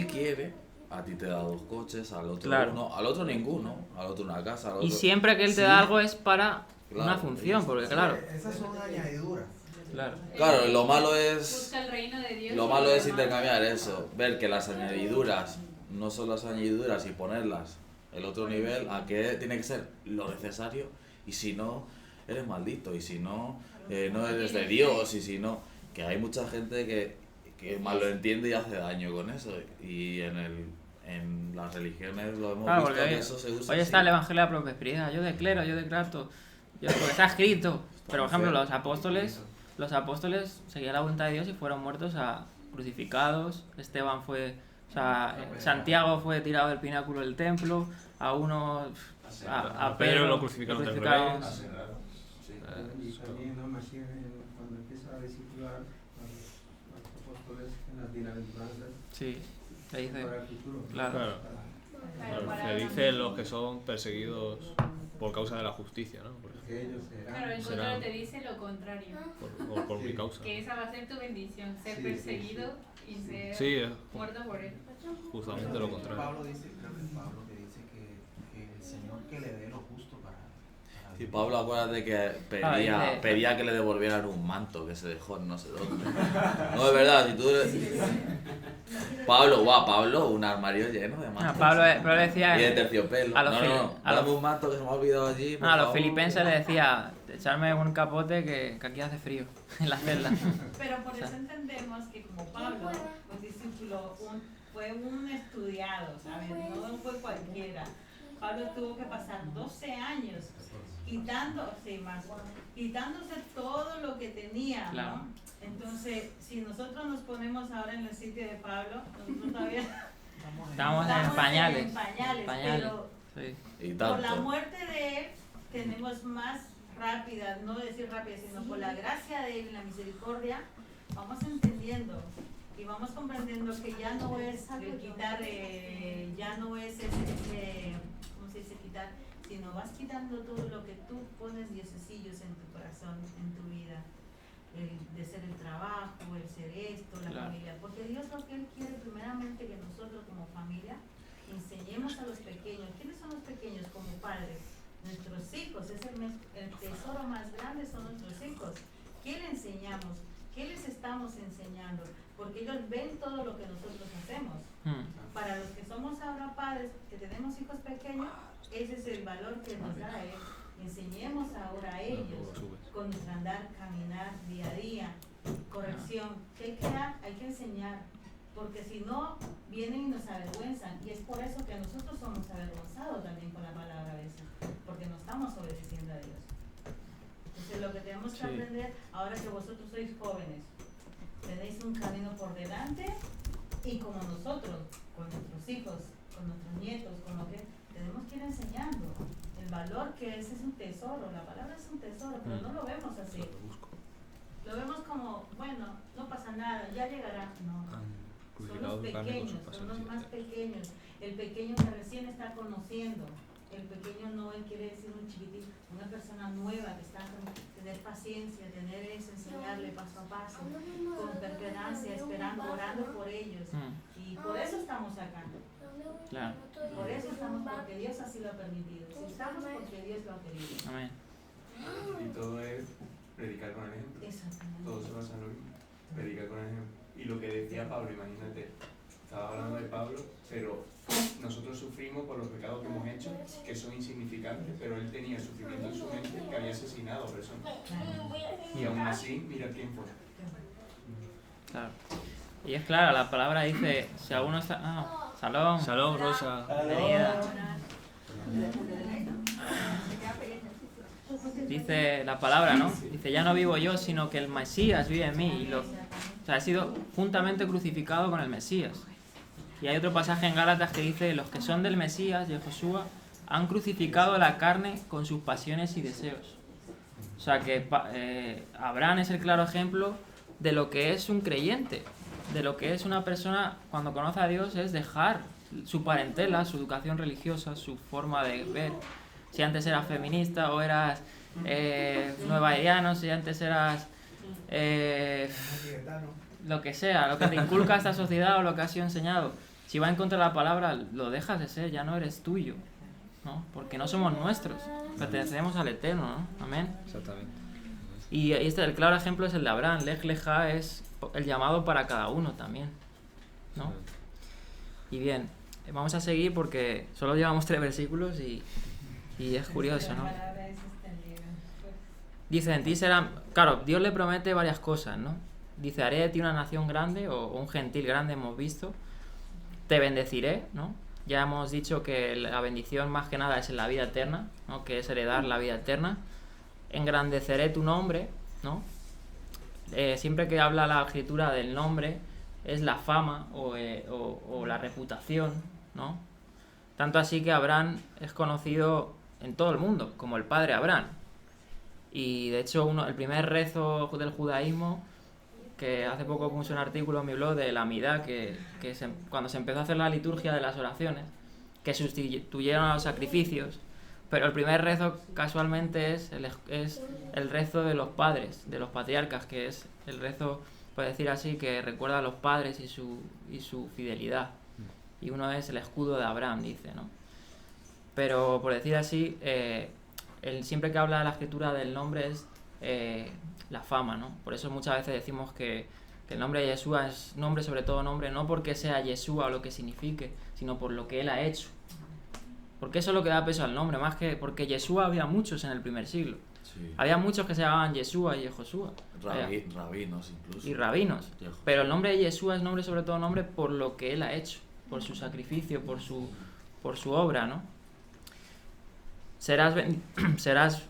quiere, a ti te da 2 coches, al otro
Claro.
uno, al otro ninguno, al otro una casa, al otro...
Y siempre que Él te
Sí.
da algo es para una
Claro.
función, porque claro,
Esas son añadiduras.
claro.
Claro, lo malo es...
Busca el reino de Dios.
Lo
y
malo
lo
es
demás.
intercambiar eso, ver que las añadiduras no son las añadiduras y ponerlas el otro nivel, a que tiene que ser lo necesario, y si no, eres maldito, y si no, no eres de Dios, y si no, que hay mucha gente que mal lo entiende y hace daño con eso, y en las religiones lo hemos
Claro,
visto
porque
que eso se usa
hoy
así.
está el Evangelio de la prosperidad, yo declaro, porque está escrito, pero por ejemplo los apóstoles seguían la voluntad de Dios y fueron muertos crucificados. Esteban Santiago fue tirado del pináculo del templo, a
Pedro lo crucificaron del revés.
Y también, ¿no? Mashiach, cuando empieza a discipular a los apóstoles en las bienaventuranzas,
Sí, le dice,
para el futuro.
claro.
Claro, le dice los que son perseguidos por causa de la justicia, ¿no?
Porque ellos
Claro, el
serán
otro te dice lo contrario.
por mi causa.
Que esa va a ser tu bendición, ser
Sí,
perseguido y ser
Sí,
muerto por él.
justamente lo contrario.
Pablo dice, creo que es Pablo que dice que el Señor que le dé lo justo para
Y Pablo, acuérdate que pedía que le devolvieran un manto que se dejó en no sé dónde. No, es verdad, si tú... Pablo, un armario lleno de mantos.
Pablo decía
Y de terciopelo.
a los
Dame un manto que se me ha olvidado allí. por
a los
favor.
filipenses le decía, echarme un capote que aquí hace frío en la celda.
Pero por eso entendemos que como Pablo, un discípulo, fue un estudiado, ¿sabes? No fue cualquiera. Pablo tuvo que pasar 12 años quitándose todo lo que tenía,
Claro.
¿no? Entonces, si nosotros nos ponemos ahora en el sitio de Pablo, nosotros todavía
Estamos en pañales.
pero
Sí.
Y
por la
tanto.
muerte de él tenemos más rápida, no decir rápida, sino por la gracia de él y la misericordia, vamos entendiendo y vamos comprendiendo que ya no es el quitar, ya no es ese ¿cómo se dice quitar? Sino vas quitando todo lo que tú pones diosecillos en tu corazón, en tu vida. De ser el trabajo, el ser esto, la
Claro.
familia. Porque Dios lo que Él quiere primeramente que nosotros como familia enseñemos a los pequeños. ¿Quiénes son los pequeños como padres? Nuestros hijos. Es el tesoro más grande son nuestros hijos. ¿Qué le enseñamos? ¿Qué les estamos enseñando? Porque ellos ven todo lo que nosotros hacemos. Para los que somos ahora padres, que tenemos hijos pequeños, ese es el valor que nos da Él. Enseñemos ahora a ellos con nuestro andar, caminar día a día, corrección. ¿Qué hay que dar? Hay que enseñar, porque si no, vienen y nos avergüenzan. Y es por eso que nosotros somos avergonzados también con la palabra a veces, porque no estamos obedeciendo a Dios. Entonces lo que tenemos que aprender, ahora que vosotros sois jóvenes, tenéis un camino por delante, y como nosotros, con nuestros hijos, con nuestros nietos, con lo que tenemos que ir enseñando el valor que es un tesoro. La palabra es un tesoro, pero no lo vemos así. Lo vemos como, bueno, no pasa nada, ya llegará. No, son los pequeños, son los más pequeños. El pequeño que recién está conociendo. El pequeño no quiere decir un chiquitín, una persona nueva que está con tener paciencia, tener eso, enseñarle paso a paso, con perseverancia, esperando, orando por ellos. Y por eso estamos acá.
Claro.
Por eso estamos, porque Dios así lo ha permitido. Si estamos, porque Dios lo ha querido.
Amén.
Y todo es predicar con el ejemplo.
Exactamente.
Todo se basa en lo mismo. Predicar con el ejemplo. Y lo que decía Pablo, imagínate, estaba hablando de Pablo, pero nosotros sufrimos por los pecados que hemos hecho, que son insignificantes, pero él tenía sufrimiento en su mente que había asesinado a personas. Y aún así, mira quién fue.
Claro. Y es claro, la palabra dice, si alguno está... Salón.
Salón, Rosa.
Bienvenida. Dice la palabra, ¿no? Dice, ya no vivo yo, sino que el Mesías vive en mí. O sea, he sido juntamente crucificado con el Mesías. Y hay otro pasaje en Gálatas que dice, los que son del Mesías, de Josué, han crucificado la carne con sus pasiones y deseos. O sea que Abraham es el claro ejemplo de lo que es un creyente, de lo que es una persona cuando conoce a Dios, es dejar su parentela, su educación religiosa, su forma de ver. Si antes eras feminista o eras nuevaidiano, si antes eras lo que sea, lo que te inculca esta sociedad o lo que has sido enseñado, si va en contra de la palabra, lo dejas de ser, ya no eres tuyo, ¿no? Porque no somos nuestros, pertenecemos al Eterno, ¿no? Amén.
Exactamente.
Y el claro ejemplo es el de Abraham. Lej Leja es el llamado para cada uno también, ¿no? Y bien, vamos a seguir porque solo llevamos 3 versículos y es curioso, ¿no? Dice, en ti serán... Claro, Dios le promete varias cosas, ¿no? Dice, haré de ti una nación grande o un gentil grande, hemos visto. Te bendeciré, ¿no? Ya hemos dicho que la bendición más que nada es en la vida eterna, ¿no? Que es heredar la vida eterna. Engrandeceré tu nombre, ¿no? Siempre que habla la escritura del nombre es la fama o la reputación, ¿no? Tanto así que Abraham es conocido en todo el mundo como el padre Abraham. Y de hecho el primer rezo del judaísmo, que hace poco puse un artículo en mi blog de la Amidá, cuando se empezó a hacer la liturgia de las oraciones, que sustituyeron a los sacrificios, pero el primer rezo casualmente es el rezo de los padres, de los patriarcas, que es el rezo, por decir así, que recuerda a los padres y su fidelidad. Y uno es el escudo de Abraham, dice, ¿no? Pero por decir así, siempre que habla de la escritura del nombre es la fama, ¿no? Por eso muchas veces decimos que el nombre de Yeshua es nombre sobre todo nombre, no porque sea Yeshua o lo que signifique, sino por lo que él ha hecho. Porque eso es lo que da peso al nombre, más que porque Yeshua había muchos en el primer siglo.
Sí.
Había muchos que se llamaban Yeshua y Jehoshua.
Rabinos incluso.
Y rabinos.
Yehoshua.
Pero el nombre de Yeshua es nombre sobre todo nombre por lo que él ha hecho, por su sacrificio, por su obra, ¿no? Serás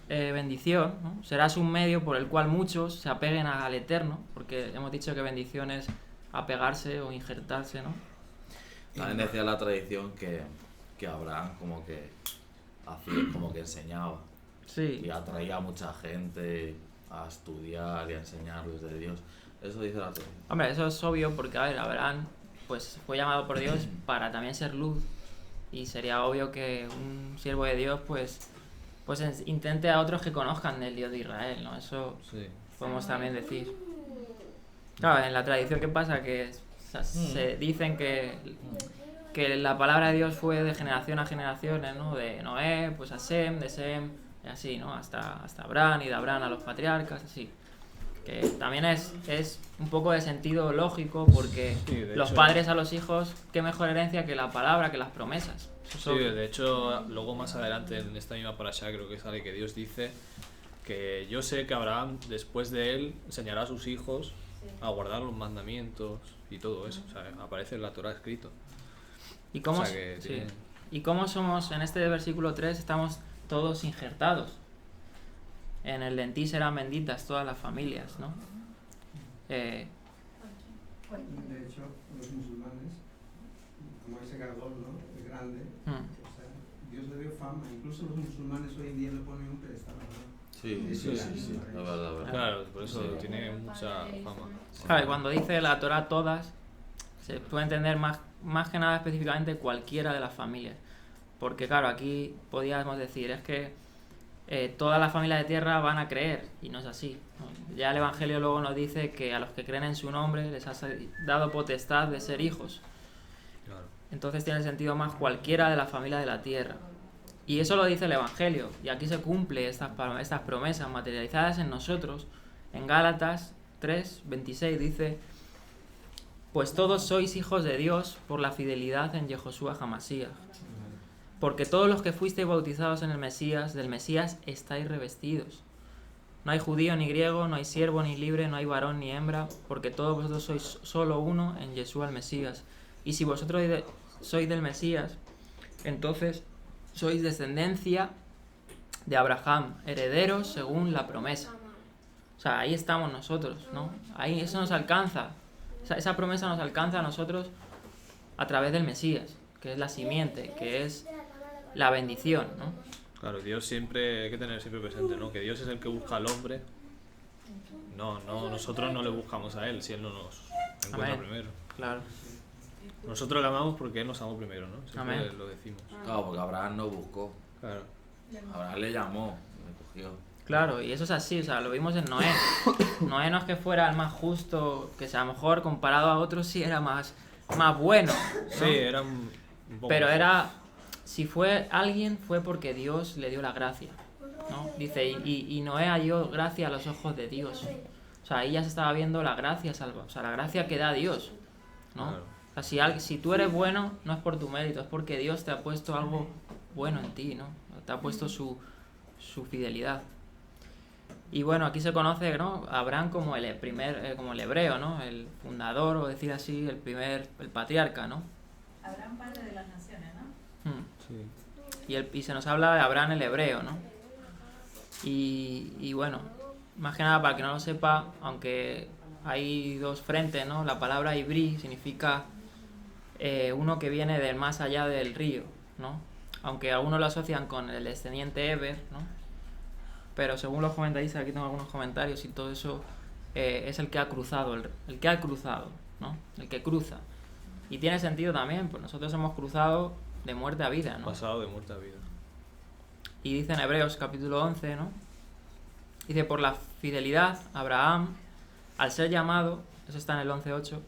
bendición, ¿no? Serás un medio por el cual muchos se apeguen al Eterno, porque hemos dicho que bendición es apegarse o injertarse, ¿no?
También decía la tradición que Abraham como que hacía, como que enseñaba.
Sí.
Y atraía a mucha gente a estudiar y a enseñarles de Dios. Eso dice la tradición.
Hombre, eso es obvio porque, a ver, Abraham pues fue llamado por Dios para también ser luz. Y sería obvio que un siervo de Dios pues intente a otros que conozcan del Dios de Israel, ¿no? Eso
Sí.
podemos también decir. Claro, en la tradición, ¿qué pasa? Que se dicen que la palabra de Dios fue de generación a generaciones, ¿no? De Noé, pues a Sem, de Sem, y así, ¿no? Hasta Abraham, y de Abraham a los patriarcas, así. Que también es un poco de sentido lógico, porque
Sí, de
los
hecho,
padres a los hijos, qué mejor herencia que la palabra, que las promesas. Eso es
Sí,
obvio.
de hecho, luego más adelante en esta misma parashá creo que sale que Dios dice que yo sé que Abraham, después de él, enseñará a sus hijos a guardar los mandamientos y todo eso. O sea, aparece en la Torah escrito.
¿Y cómo,
O sea, que
sí.
tiene-
¿Y cómo somos, en este versículo 3, estamos todos injertados? En el de en ti serán benditas todas las familias, ¿no?
De hecho, los musulmanes, como ese Gardol, ¿no? Es grande, o sea, Dios le dio fama. Incluso los musulmanes hoy en día le ponen un pedestal, ¿no?
Sí,
Sí,
la verdad.
Claro, por eso
Sí.
tiene mucha fama.
Claro, y cuando dice la Torah todas, se puede entender más que nada específicamente cualquiera de las familias. Porque claro, aquí podríamos decir, es que todas las familias de tierra van a creer, y no es así, ¿no? Ya el Evangelio luego nos dice que a los que creen en su nombre les ha dado potestad de ser hijos.
Claro.
Entonces tiene sentido más cualquiera de las familias de la tierra. Y eso lo dice el Evangelio, y aquí se cumple estas promesas materializadas en nosotros. En Gálatas 3:26 dice: pues todos sois hijos de Dios por la fidelidad en Yehoshua Hamashiach. Porque todos los que fuisteis bautizados en el Mesías, del Mesías estáis revestidos. No hay judío ni griego, no hay siervo ni libre, no hay varón ni hembra, porque todos vosotros sois solo uno en Yeshua el Mesías. Y si vosotros sois del Mesías, entonces sois descendencia de Abraham, herederos según la promesa. O sea, ahí estamos nosotros, ¿no? Ahí eso nos alcanza. Esa promesa nos alcanza a nosotros a través del Mesías, que es la simiente, que es la bendición, ¿no?
Claro, Dios siempre, hay que tener siempre presente, ¿no? Que Dios es el que busca al hombre. No, nosotros no le buscamos a Él si Él no nos encuentra
Amén.
primero.
Claro.
Nosotros le amamos porque Él nos amó primero, ¿no? Siempre
Amén.
lo decimos.
Claro, porque Abraham no buscó.
Claro.
Abraham le llamó, le cogió.
Claro, y eso es así, o sea, lo vimos en Noé. Noé no es que fuera el más justo, que sea, a lo mejor comparado a otros sí era más bueno, ¿no?
Sí, era un poco
Pero
mejor.
era, si fue alguien, fue porque Dios le dio la gracia, ¿no? Dice, y Noé halló gracia a los ojos de Dios. O sea, ahí ya se estaba viendo la gracia salva, o sea, la gracia que da Dios, ¿no?
Claro.
O sea, si tú eres bueno, no es por tu mérito, es porque Dios te ha puesto algo bueno en ti, ¿no? Te ha puesto su fidelidad. Y bueno, aquí se conoce, ¿no? A Abraham como el hebreo, ¿no? El fundador, o decir así, el patriarca, ¿no?
Abraham, padre de las naciones, ¿no?
Sí.
Y se nos habla de Abraham el hebreo, ¿no? Y bueno, más que nada para que no lo sepa, aunque hay dos frentes, ¿no? La palabra ibrí significa uno que viene del más allá del río, ¿no? Aunque algunos lo asocian con el descendiente Eber, ¿no? Pero según los comentaristas, aquí tengo algunos comentarios y todo eso, es el que ha cruzado, el que ha cruzado, ¿no? El que cruza. Y tiene sentido también, pues nosotros hemos cruzado de muerte a vida, ¿no?
Pasado de muerte a vida.
Y dice en Hebreos capítulo 11, ¿no? Dice, por la fidelidad, Abraham, al ser llamado, eso está en el 11.8,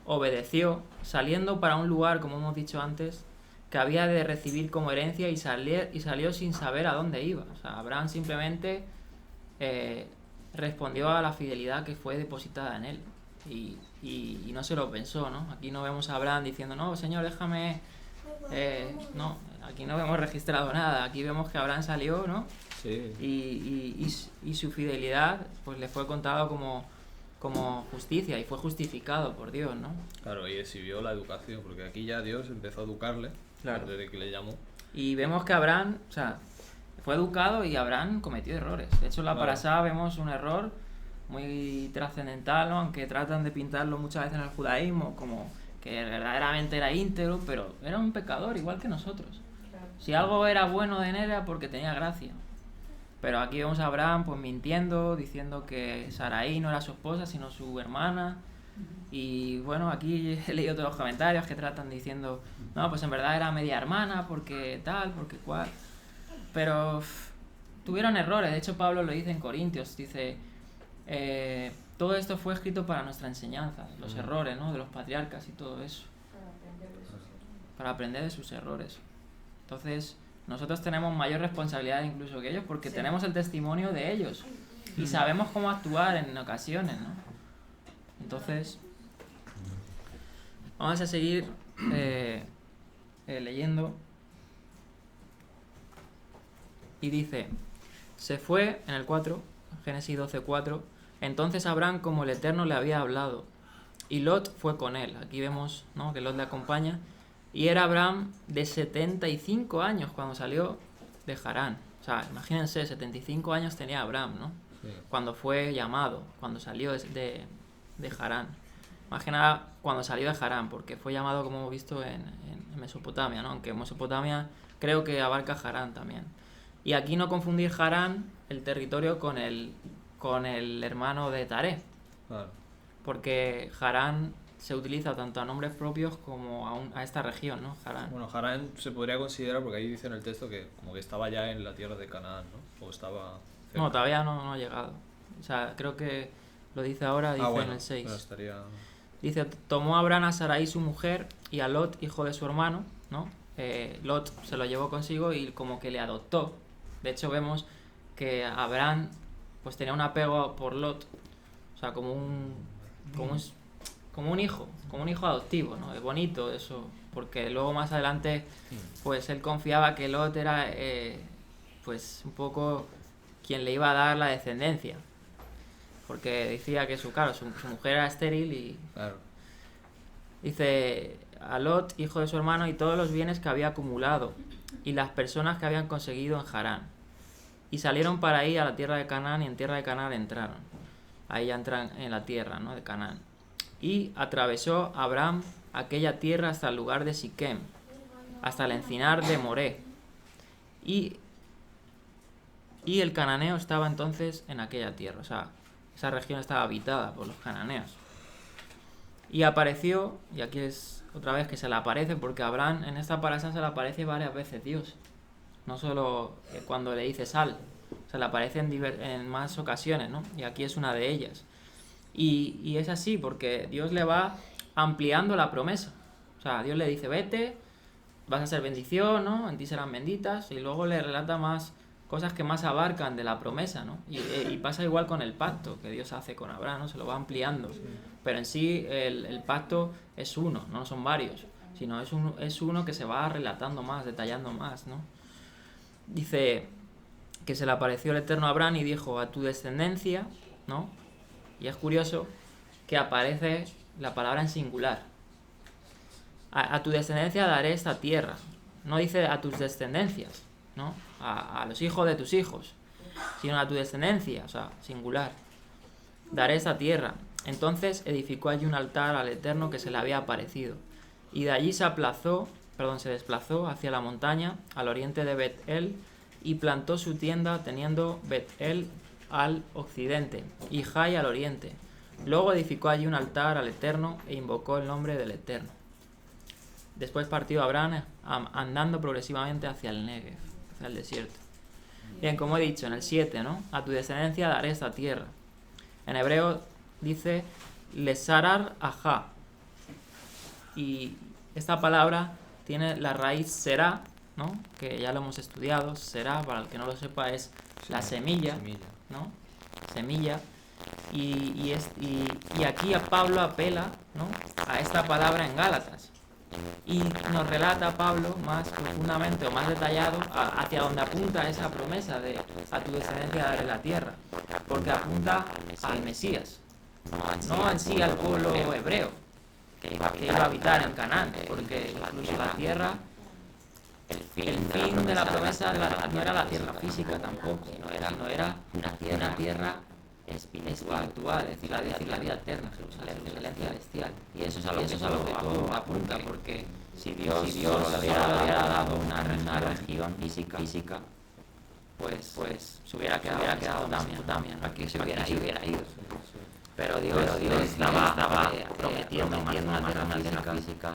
obedeció, saliendo para un lugar, como hemos dicho antes, que había de recibir como herencia y salió sin saber a dónde iba. O sea, Abraham simplemente respondió a la fidelidad que fue depositada en él. Y no se lo pensó, ¿no? Aquí no vemos a Abraham diciendo, no, Señor, déjame... no, aquí no vemos registrado nada. Aquí vemos que Abraham salió, ¿no?
Sí.
Y su fidelidad pues le fue contado como justicia y fue justificado por Dios, ¿no?
Claro, y exhibió la educación, porque aquí ya Dios empezó a educarle,
Claro.
desde que le llamó.
Y vemos que Abraham, o sea, fue educado y Abraham cometió errores. De hecho, en la
Claro.
parasá vemos un error muy trascendental, ¿no? Aunque tratan de pintarlo muchas veces en el judaísmo como que verdaderamente era íntegro, pero era un pecador igual que nosotros. Si algo era bueno de él era porque tenía gracia. Pero aquí vemos a Abraham pues mintiendo, diciendo que Sarai no era su esposa, sino su hermana. Y bueno, aquí he leído todos los comentarios que tratan diciendo, no, pues en verdad era media hermana, porque tal, porque cual. Pero tuvieron errores. De hecho, Pablo lo dice en Corintios, dice, todo esto fue escrito para nuestra enseñanza, los errores, ¿no? De los patriarcas y todo eso. Para aprender de sus errores. Entonces, nosotros tenemos mayor responsabilidad incluso que ellos porque tenemos el testimonio de ellos y sabemos cómo actuar en ocasiones, ¿no? Entonces, vamos a seguir leyendo. Y dice, se fue, en el 4, Génesis 12:4, entonces Abraham como el Eterno le había hablado, y Lot fue con él. Aquí vemos, ¿no?, que Lot le acompaña. Y era Abraham de 75 años cuando salió de Harán. O sea, imagínense, 75 años tenía Abraham, ¿no?
Sí.
Cuando fue llamado, cuando salió de Harán. Más que nada cuando salió de Harán, porque fue llamado, como hemos visto, en Mesopotamia, ¿no? Aunque Mesopotamia creo que abarca Harán también. Y aquí no confundir Harán, el territorio, con el hermano de Taré.
Claro.
Porque Harán se utiliza tanto a nombres propios como a esta región, ¿no? Harán.
Bueno, Harán se podría considerar, porque ahí dice en el texto que como que estaba ya en la tierra de Canaán, ¿no? O estaba cerca.
No, todavía no ha llegado. O sea, creo que lo dice ahora, dice
bueno,
en el 6.
pero estaría...
Dice, tomó Abraham a Sarai su mujer y a Lot, hijo de su hermano, ¿no? Lot se lo llevó consigo y como que le adoptó. De hecho, vemos que Abraham pues tenía un apego por Lot, o sea, como un hijo adoptivo, ¿no? Es bonito eso, porque luego más adelante pues él confiaba que Lot era pues un poco quien le iba a dar la descendencia, porque decía que su mujer era estéril y
Claro.
dice a Lot, hijo de su hermano, y todos los bienes que había acumulado y las personas que habían conseguido en Harán, y salieron para ir a la tierra de Canaán, y en tierra de Canaán entraron. Ahí ya entran en la tierra, ¿no?, de Canaán. Y atravesó Abraham aquella tierra hasta el lugar de Siquem, hasta el encinar de Moré. Y el cananeo estaba entonces en aquella tierra, o sea, esa región estaba habitada por los cananeos. Y apareció, y aquí es otra vez que se le aparece, porque a Abraham en esta parasha se le aparece varias veces Dios. No solo cuando le dice sal, se le aparece en más ocasiones, ¿no? Y aquí es una de ellas. Y es así porque Dios le va ampliando la promesa. O sea, Dios le dice, vete, vas a ser bendición, ¿no? En ti serán benditas. Y luego le relata más cosas que más abarcan de la promesa, ¿no? Y pasa igual con el pacto que Dios hace con Abraham, ¿no? Se lo va ampliando. Sí. Pero en sí el pacto es uno, no son varios, sino es uno que se va relatando más, detallando más, ¿no? Dice que se le apareció el Eterno a Abraham y dijo, a tu descendencia, ¿no? Y es curioso que aparece la palabra en singular. A tu descendencia daré esta tierra. No dice a tus descendencias, ¿no? A los hijos de tus hijos, sino a tu descendencia, o sea, singular. Daré esta tierra. Entonces edificó allí un altar al Eterno que se le había aparecido. Y de allí se desplazó hacia la montaña, al oriente de Bet-El, y plantó su tienda teniendo Bet-El al occidente y Jai al oriente. Luego edificó allí un altar al Eterno e invocó el nombre del Eterno. Después partió Abraham andando progresivamente hacia el Negev, hacia el desierto. Bien, como he dicho, en el 7, ¿no? A tu descendencia daré esta tierra. En hebreo dice Lesarar Ajá. Y esta palabra tiene la raíz será, ¿no? Que ya lo hemos estudiado. Será, para el que no lo sepa, es la semilla, ¿no? Semilla. Y aquí a Pablo apela, ¿no?, a esta palabra en Gálatas. Y nos relata Pablo más profundamente o más detallado hacia donde apunta esa promesa de a tu descendencia daré la tierra, porque apunta al Mesías, no en sí al pueblo hebreo que iba a habitar en Canaán, porque incluso la tierra, el fin de la promesa no era la tierra física tampoco, sino era una tierra espiritual, es decir, la vida eterna, Jerusalén celestial. Y eso es a lo que todo apunta, porque si Dios solo le hubiera dado una región física, pues se hubiera quedado Mesopotamia, aquí se hubiera ido. Pero Dios estaba prometiendo una tierra física,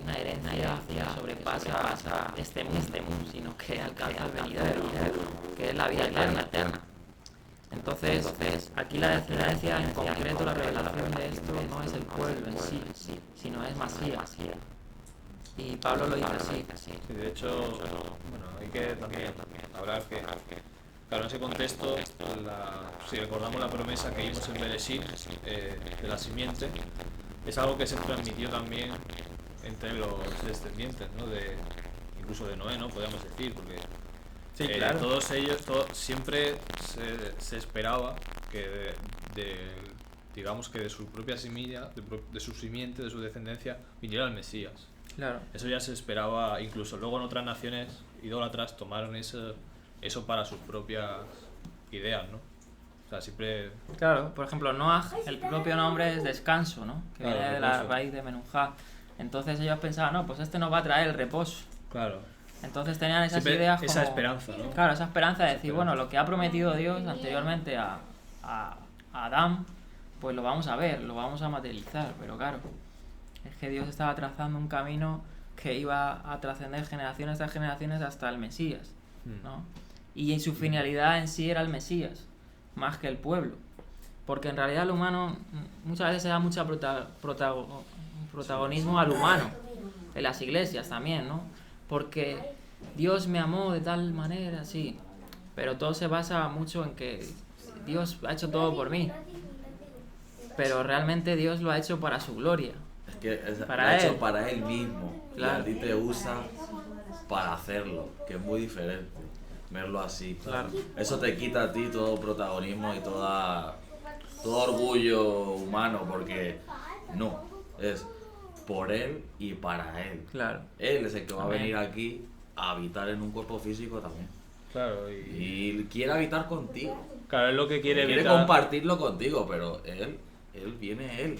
una herencia sobrepasa este mundo, sino que alcanza el venidero, que es la vida eterna. Entonces, aquí la descendencia, en concreto la revelación de esto, no es el pueblo en sí, sino es Masías. Y Pablo lo dice así.
Sí, de hecho, bueno, hay que también hablar que, claro, en ese contexto, si recordamos la promesa que vimos en Bereshit, de la simiente, es algo que se transmitió también entre los descendientes, ¿no? Incluso de Noé, ¿no? Podríamos decir, porque
sí, claro.
Todos ellos, siempre se esperaba que digamos que de su propia semilla, de su simiente, de su descendencia, viniera el Mesías.
Claro.
Eso ya se esperaba, incluso luego en otras naciones idólatras tomaron eso para sus propias ideas, ¿no? O sea, siempre...
Claro, por ejemplo, Noah, el propio nombre es descanso, ¿no? Que
claro,
viene de la raíz de Menujá. Entonces ellos pensaban, no, pues este nos va a traer el reposo.
Claro.
Entonces tenían esas
siempre
ideas como...
esa esperanza, ¿no?
Claro, esa esperanza de decir, bueno, lo que ha prometido Dios anteriormente a Adán, pues lo vamos a ver, lo vamos a materializar. Pero claro, es que Dios estaba trazando un camino que iba a trascender generaciones tras generaciones hasta el Mesías, ¿no? Y en su finalidad en sí era el Mesías, más que el pueblo. Porque en realidad el humano, muchas veces se da mucho protagonismo al humano, en las iglesias también, ¿no? Porque Dios me amó de tal manera, sí, pero todo se basa mucho en que Dios ha hecho todo por mí, pero realmente Dios lo ha hecho para su gloria.
Es que
lo
ha hecho para él mismo,
claro.
Y a ti te usa para hacerlo, que es muy diferente verlo así.
Claro.
Eso te quita a ti todo protagonismo y todo orgullo humano, porque no, es por él y para él.
Claro.
Él es el que va a venir aquí a habitar en un cuerpo físico también.
Claro,
y quiere habitar contigo.
Claro, es lo que quiere
compartirlo contigo, pero él viene él.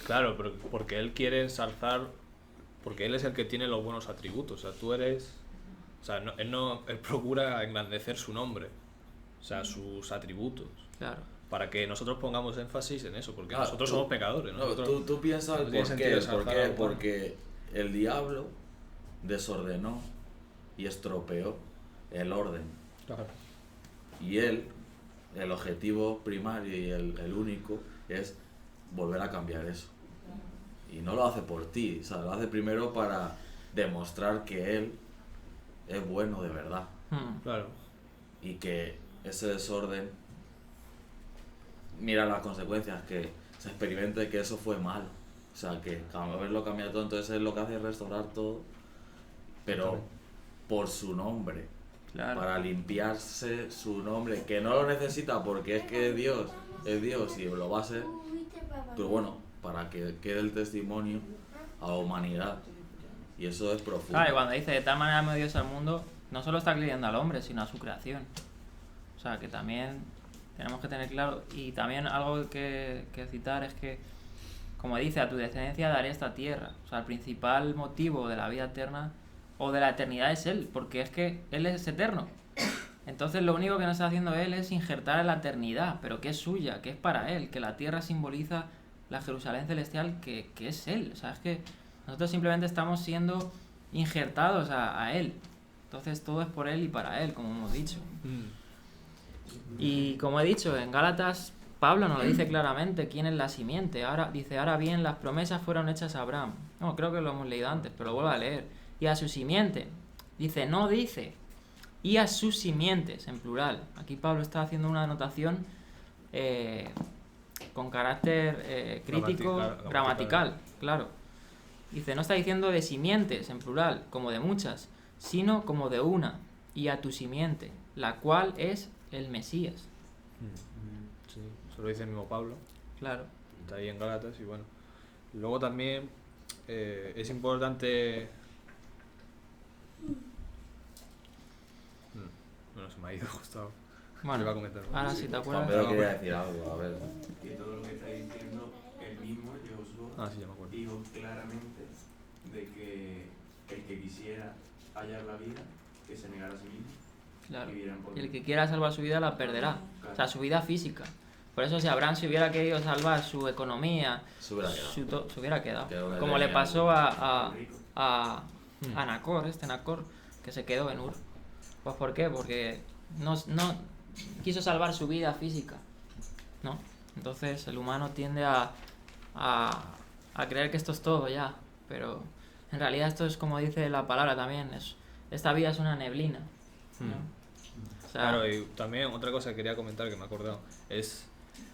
Claro, pero porque él quiere ensalzar, porque él es el que tiene los buenos atributos. O sea, tú eres... O sea, él procura engrandecer su nombre, o sea, sus atributos.
Claro.
Para que nosotros pongamos énfasis en eso, porque nosotros somos pecadores.
Tú piensas el por qué. Porque el diablo desordenó y estropeó el orden.
Claro.
Y él, el objetivo primario y el único es volver a cambiar eso. Y no lo hace por ti, o sea, lo hace primero para demostrar que él es bueno de verdad.
Claro.
Y que ese desorden, mira las consecuencias, que se experimente que eso fue mal. O sea, que haberlo cambiado todo, entonces él lo que hace es restaurar todo, pero por su nombre.
Claro.
Para limpiarse su nombre, que no lo necesita porque es que Dios es Dios y lo va a ser, pero bueno, para que quede el testimonio a la humanidad. Y eso es profundo.
Claro, y cuando dice de tal manera amó Dios al mundo, no solo está incluyendo al hombre, sino a su creación. O sea, que también tenemos que tener claro. Y también algo que citar es que, como dice, a tu descendencia daré esta tierra. O sea, el principal motivo de la vida eterna o de la eternidad es Él, porque es que Él es eterno. Entonces lo único que nos está haciendo Él es injertar en la eternidad, pero que es suya, que es para Él, que la tierra simboliza la Jerusalén celestial, que es Él. O sea, es que nosotros simplemente estamos siendo injertados a Él. Entonces todo es por Él y para Él, como hemos dicho. Y como he dicho, en Gálatas Pablo nos lo dice claramente quién es la simiente. Ahora bien, las promesas fueron hechas a Abraham. No, creo que lo hemos leído antes, pero lo vuelvo a leer. Y a su simiente. Dice, y a sus simientes, en plural. Aquí Pablo está haciendo una anotación con carácter crítico, gramatical, claro. Dice, no está diciendo de simientes en plural, como de muchas, sino como de una, y a tu simiente, la cual es el Mesías.
Sí, eso lo dice el mismo Pablo.
Claro.
Está ahí en Gálatas y bueno. Luego también es importante... Bueno, se me ha ido Gustavo.
Bueno,
Iba a comentar.
ahora si te acuerdas.
Pero quería decir algo, a ver.
Y todo lo que está diciendo, el mismo Josué
Sí, ya me acuerdo.
dijo claramente de que el que quisiera hallar la vida, que se negara a sí mismo.
Claro.
Y viviera en pos
Y
de
el que quiera salvar su vida la perderá.
Claro.
O sea, su vida física. Por eso si Abraham se hubiera querido salvar su economía,
Se hubiera quedado.
se hubiera quedado.
Quedó una
Como le
leña,
pasó a
rico.
Nacor, Nacor, que se quedó en Ur. Pues ¿por qué? Porque no quiso salvar su vida física, ¿no? Entonces el humano tiende a creer que esto es todo ya, pero en realidad esto es como dice la palabra también, esta vida es una neblina, ¿no? O sea,
Claro, y también otra cosa que quería comentar que me he acordado es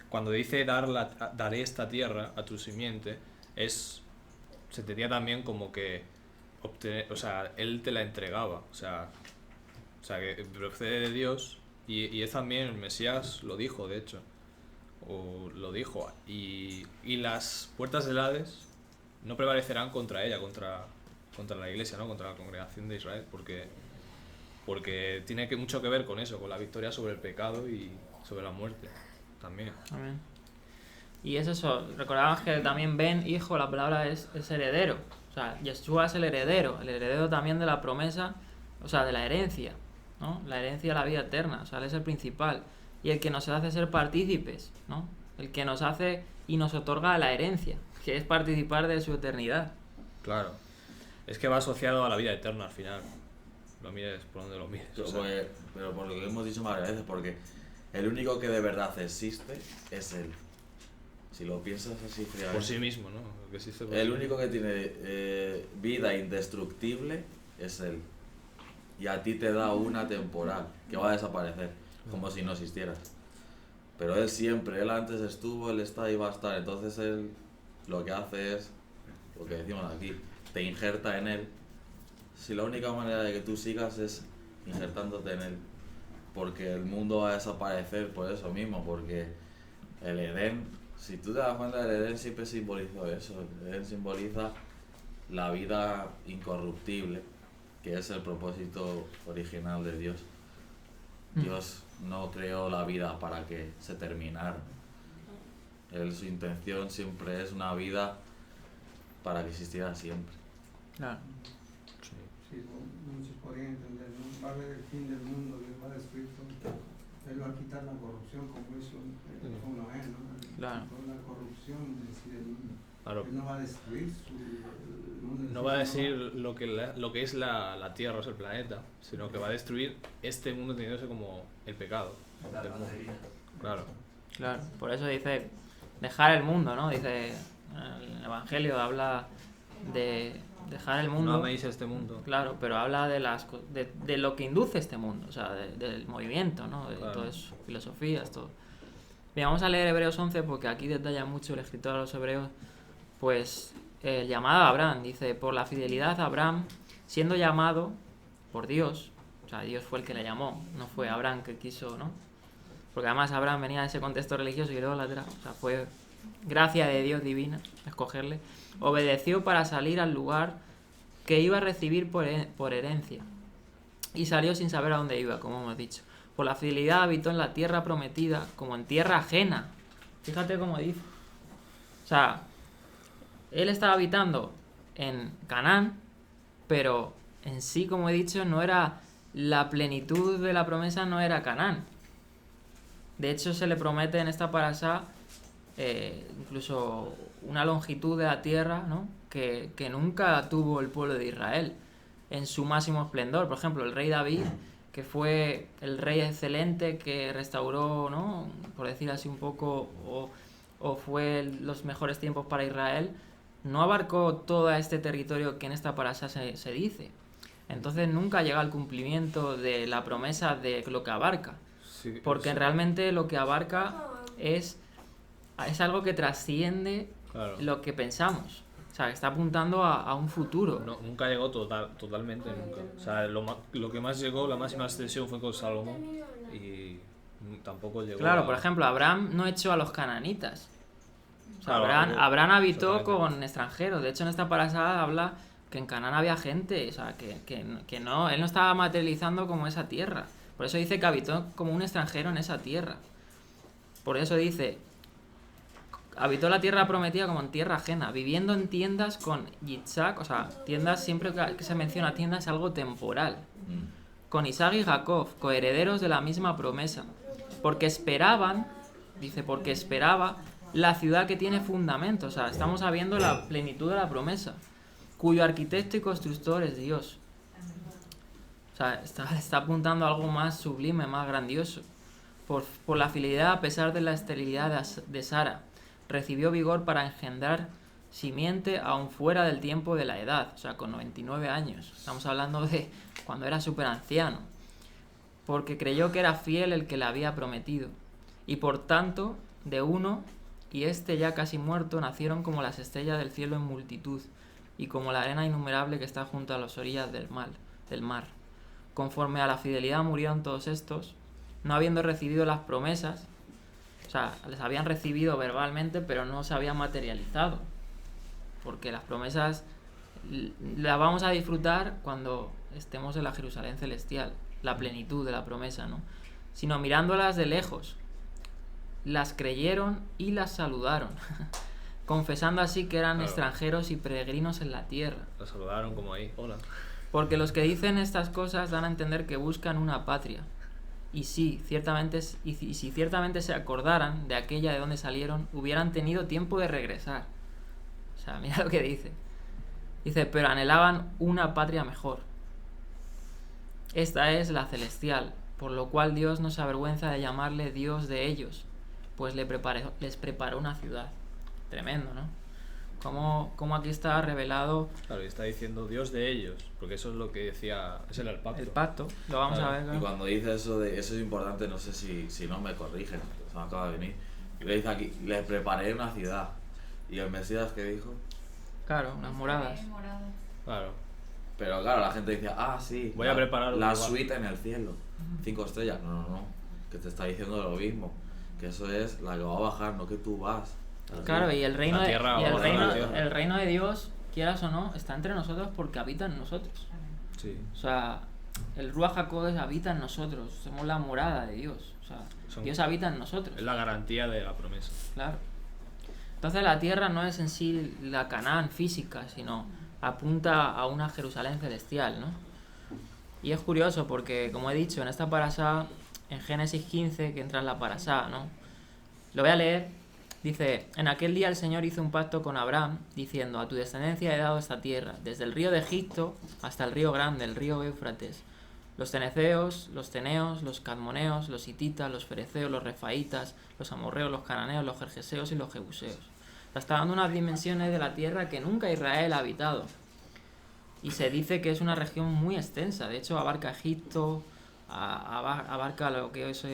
cuando dice daré esta tierra a tu simiente, se entendía también como que obtener, o sea, él te la entregaba, o sea que procede de Dios y es también el Mesías lo dijo, de hecho, o lo dijo, y las puertas del Hades no prevalecerán contra ella, contra la iglesia, ¿no? Contra la congregación de Israel, porque tiene mucho que ver con eso, con la victoria sobre el pecado y sobre la muerte también.
amén. Y es eso, recordamos que también Ben, hijo, la palabra es heredero. O sea, Yeshua es el heredero también de la promesa, o sea, de la herencia, ¿no? La herencia de la vida eterna, o sea, él es el principal. Y el que nos hace ser partícipes, ¿no? El que nos hace y nos otorga la herencia, que es participar de su eternidad.
Claro, es que va asociado a la vida eterna al final, lo mires por donde lo mires. O sea,
Pero por lo que hemos dicho varias veces, porque el único que de verdad existe es él. Si lo piensas así fríamente.
por sí mismo, ¿no? Lo que existe por
El
sí
único que tiene vida indestructible es él. Y a ti te da una temporal que va a desaparecer, como si no existieras. Pero él siempre, él antes estuvo, él está y va a estar. Entonces él lo que hace es, lo que decimos aquí, te injerta en él. Si la única manera de que tú sigas es injertándote en él. Porque el mundo va a desaparecer por eso mismo, porque el Edén, si tú te das cuenta, el Edén siempre simbolizó eso. El Edén simboliza la vida incorruptible, que es el propósito original de Dios. Dios no creó la vida para que se terminara. Su intención siempre es una vida para que existiera siempre.
Claro.
Sí, muchos podrían entender, ¿no? Va a haber el fin del mundo, Dios va a destruir todo. Él va a quitar la corrupción como hizo con Noé, ¿no?
Claro.
Toda la corrupción del mundo.
Claro.
Él no va a destruir el mundo.
No va a decir lo que es la Tierra, o sea, el planeta, sino que va a destruir este mundo teniéndose como el pecado del mundo. Claro.
Claro, por eso dice dejar el mundo, ¿no? Dice el Evangelio, habla de dejar el mundo.
No améis este mundo.
Claro, pero habla de lo que induce este mundo, o sea, del movimiento, ¿no? De
Claro.
todo eso, filosofías, todo. Bien, vamos a leer Hebreos 11 porque aquí detalla mucho el escritor a los hebreos, pues el llamado a Abraham, dice, por la fidelidad a Abraham, siendo llamado por Dios, o sea, Dios fue el que le llamó, no fue Abraham que quiso, ¿no? Porque además Abraham venía de ese contexto religioso y idólatra, o sea, fue gracia de Dios divina escogerle, obedeció para salir al lugar que iba a recibir por herencia y salió sin saber a dónde iba, como hemos dicho. Por la fidelidad habitó en la tierra prometida como en tierra ajena. Fíjate cómo dice. O sea, él estaba habitando en Canaán, pero en sí, como he dicho, no era la plenitud de la promesa, no era Canaán. De hecho, se le promete en esta parasha incluso una longitud de la tierra, ¿no? que nunca tuvo el pueblo de Israel en su máximo esplendor. Por ejemplo, el rey David, que fue el rey excelente que restauró, ¿no? Por decir así un poco, o fue los mejores tiempos para Israel, no abarcó todo este territorio que en esta parasha se dice. Entonces nunca llega al cumplimiento de la promesa de lo que abarca.
Sí,
Porque
sí.
realmente lo que abarca es algo que trasciende
Claro.
lo que pensamos. O sea, que está apuntando a un futuro.
No, nunca llegó totalmente, nunca. O sea, lo que más llegó, la máxima extensión fue con Salomón y tampoco llegó
Claro, por ejemplo, Abraham no echó a los cananitas. O sea,
Claro,
Abraham habitó
exactamente.
con extranjeros. De hecho, en esta parasha habla que en Canaán había gente. O sea, que no, él no estaba materializando como esa tierra. Por eso dice que habitó como un extranjero en esa tierra. Por eso dice, habitó la tierra prometida como en tierra ajena, viviendo en tiendas con Yitzhak. O sea, tiendas, siempre que se menciona tiendas es algo temporal. Con Isaac y Jacob, coherederos de la misma promesa. Porque esperaban, dice, porque esperaba la ciudad que tiene fundamento. O sea, estamos sabiendo la plenitud de la promesa, cuyo arquitecto y constructor es Dios. O sea, está apuntando a algo más sublime, más grandioso. Por la fidelidad, a pesar de la esterilidad de Sara, recibió vigor para engendrar simiente aún fuera del tiempo de la edad. O sea, con 99 años. Estamos hablando de cuando era súper anciano. Porque creyó que era fiel el que le había prometido. Y por tanto, de uno, y este ya casi muerto, nacieron como las estrellas del cielo en multitud, y como la arena innumerable que está junto a las orillas del mar. Conforme a la fidelidad murieron todos estos, no habiendo recibido las promesas. O sea, les habían recibido verbalmente, pero no se habían materializado. Porque las promesas las vamos a disfrutar cuando estemos en la Jerusalén celestial, la plenitud de la promesa, ¿no? Sino mirándolas de lejos. Las creyeron y las saludaron, confesando así que eran extranjeros y peregrinos en la tierra.
Las saludaron como ahí, hola.
Porque los que dicen estas cosas dan a entender que buscan una patria. Y si ciertamente se acordaran de aquella de donde salieron, hubieran tenido tiempo de regresar. O sea, mira lo que dice. Dice, pero anhelaban una patria mejor. Esta es la celestial, por lo cual Dios no se avergüenza de llamarle Dios de ellos, pues les preparó una ciudad. Tremendo, ¿no? Como aquí está revelado.
Claro, y está diciendo Dios de ellos, porque eso es lo que decía, ese era el pacto.
El pacto, lo vamos a ver.
Y cuando dice eso es importante, no sé si no me corrigen, se me acaba de venir. Y le dice aquí, les preparé una ciudad. ¿Y el Mesías qué dijo?
Claro, unas moradas.
Claro.
Pero claro, la gente decía, sí,
voy a preparar
la suite en el cielo, 5 estrellas. No, que te está diciendo lo mismo, que eso es la que va a bajar, no que tú vas.
Claro, y el reino
el
reino de Dios, quieras o no, está entre nosotros porque habita en nosotros.
Sí.
O sea, el Ruach HaKodesh habita en nosotros, somos la morada de Dios. O sea, Dios habita en nosotros.
Es la garantía de la promesa.
Claro. Entonces la tierra no es en sí la Canaán física, sino apunta a una Jerusalén celestial, ¿no? Y es curioso porque, como he dicho, en esta parasha, en Génesis 15, que entra en la parasha, ¿no? Lo voy a leer. Dice, en aquel día el Señor hizo un pacto con Abraham, diciendo, a tu descendencia he dado esta tierra, desde el río de Egipto hasta el río grande, el río Éufrates. Los ceneceos, los teneos, los cadmoneos, los hititas, los fereceos, los refaitas, los amorreos, los cananeos, los jerjeseos y los jebuseos. Está dando unas dimensiones de la tierra que nunca Israel ha habitado. Y se dice que es una región muy extensa. De hecho, abarca Egipto, abarca lo que hoy es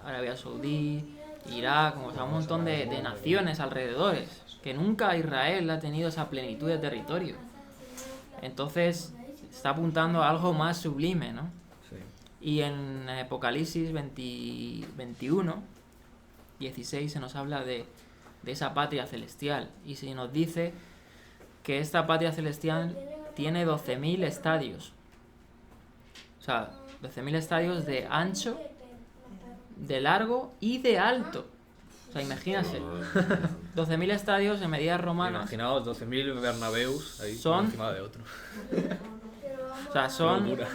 Arabia Saudí, Irak, o sea, un montón de naciones alrededores. Que nunca Israel ha tenido esa plenitud de territorio. Entonces, está apuntando a algo más sublime, ¿no?
Sí.
Y en Apocalipsis 21, 16 se nos habla de esa patria celestial. Y se nos dice que esta patria celestial tiene 12.000 estadios. O sea, 12.000 estadios de ancho, de largo y de alto. O sea, imagínate. 12.000 estadios en medidas romanas.
Imaginaos 12.000 Bernabéus ahí
Son-
encima de otro.
O sea, son
Locura.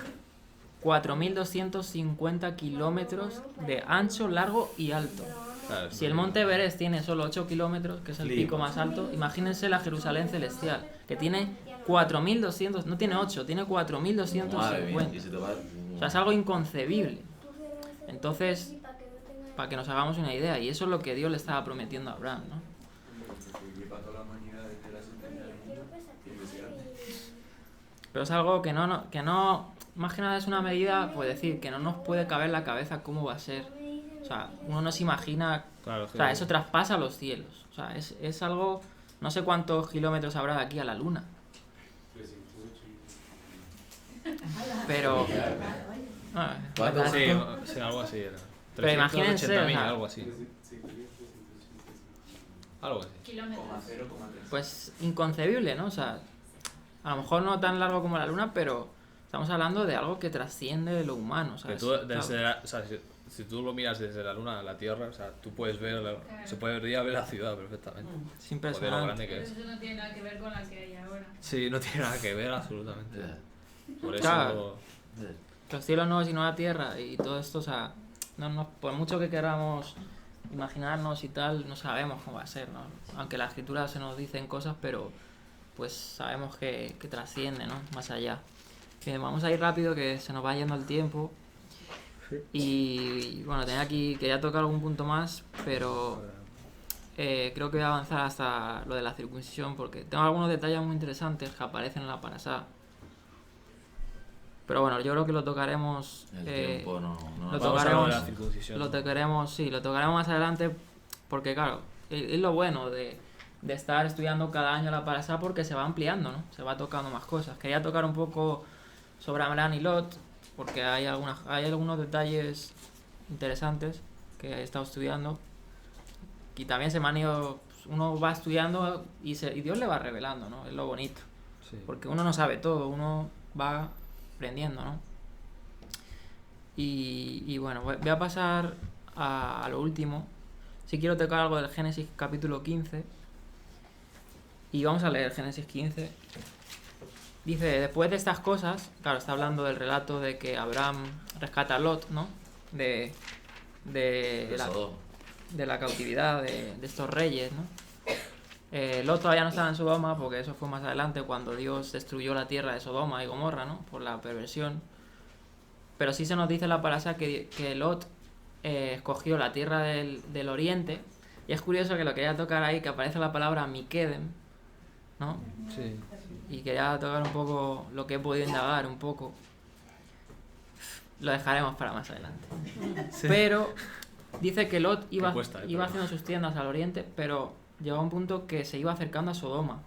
4.250 kilómetros de ancho, largo y alto.
Claro,
Si el Monte Everest tiene solo 8 kilómetros, que es el pico más alto, imagínense la Jerusalén celestial, que tiene 4.200, no tiene 8, tiene
Madre mía,
4.250.
y si te va...
O sea, es algo inconcebible. Entonces, para que nos hagamos una idea, y eso es lo que Dios le estaba prometiendo a Abraham, ¿no?
Para toda la humanidad desde la sentencia del mundo, tiene que ser grande.
Pero es algo que no, más que nada es una medida, pues decir, que no nos puede caber en la cabeza cómo va a ser. O sea, uno no se imagina,
Claro,
o sea, eso traspasa los cielos. O sea, es algo, No sé cuántos kilómetros habrá de aquí a la Luna. Pero...
¿Cuánto?
Sí, algo así era.
Pero imagínense,
380.000,
o sea,
algo así. Algo así.
Kilómetros.
pues inconcebible, ¿no? O sea, a lo mejor no tan largo como la Luna, pero estamos hablando de algo que trasciende de lo humano,
Que
¿sabes?
tú, o sea, si tú lo miras desde la Luna a la Tierra, o sea, tú puedes ver, se puede ver la ciudad perfectamente.
Es
Joder, lo
impresionante.
grande que
Pero
es.
eso no tiene nada que ver con la que hay ahora.
Sí, no tiene nada que ver absolutamente. Por eso...
Claro. Los cielos nuevos y nueva tierra y todo esto, o sea, por mucho que queramos imaginarnos y tal, no sabemos cómo va a ser, ¿no? Aunque la escritura se nos dicen cosas, pero pues sabemos que trasciende, ¿no? Más allá. Bien, vamos a ir rápido, que se nos va yendo el tiempo. Y bueno, quería tocar algún punto más, pero creo que voy a avanzar hasta lo de la circuncisión, porque tengo algunos detalles muy interesantes que aparecen en la parasá. Pero bueno, yo creo que lo tocaremos.
El tiempo no
lo
Vamos a hablar de la
tocaremos.
circuncisión.
Lo tocaremos más adelante, porque claro, es lo bueno de estar estudiando cada año la parasá, porque se va ampliando, ¿no? Se va tocando más cosas. Quería tocar un poco sobre Abraham y Lot, porque hay algunos detalles interesantes que he estado estudiando. Y también se me han ido. Uno va estudiando y Dios le va revelando, ¿no? Es lo bonito.
Sí.
Porque uno no sabe todo, uno va aprendiendo, ¿no? Y bueno, voy a pasar a lo último. Si quiero tocar algo del Génesis capítulo 15. Y vamos a leer Génesis 15. Dice, después de estas cosas, claro, está hablando del relato de que Abraham rescata a Lot, ¿no? De la cautividad de estos reyes, ¿no? Lot todavía no estaba en Sodoma, porque eso fue más adelante, cuando Dios destruyó la tierra de Sodoma y Gomorra, ¿no? Por la perversión. Pero sí se nos dice en la parasha que Lot escogió la tierra del oriente. Y es curioso que lo quería tocar ahí, que aparece la palabra Mikedem, ¿no?
Sí.
Y quería tocar un poco lo que he podido indagar un poco. Lo dejaremos para más adelante.
Sí.
Pero dice que Lot iba
pero...
haciendo sus tiendas al oriente, pero llegó a un punto que se iba acercando a Sodoma.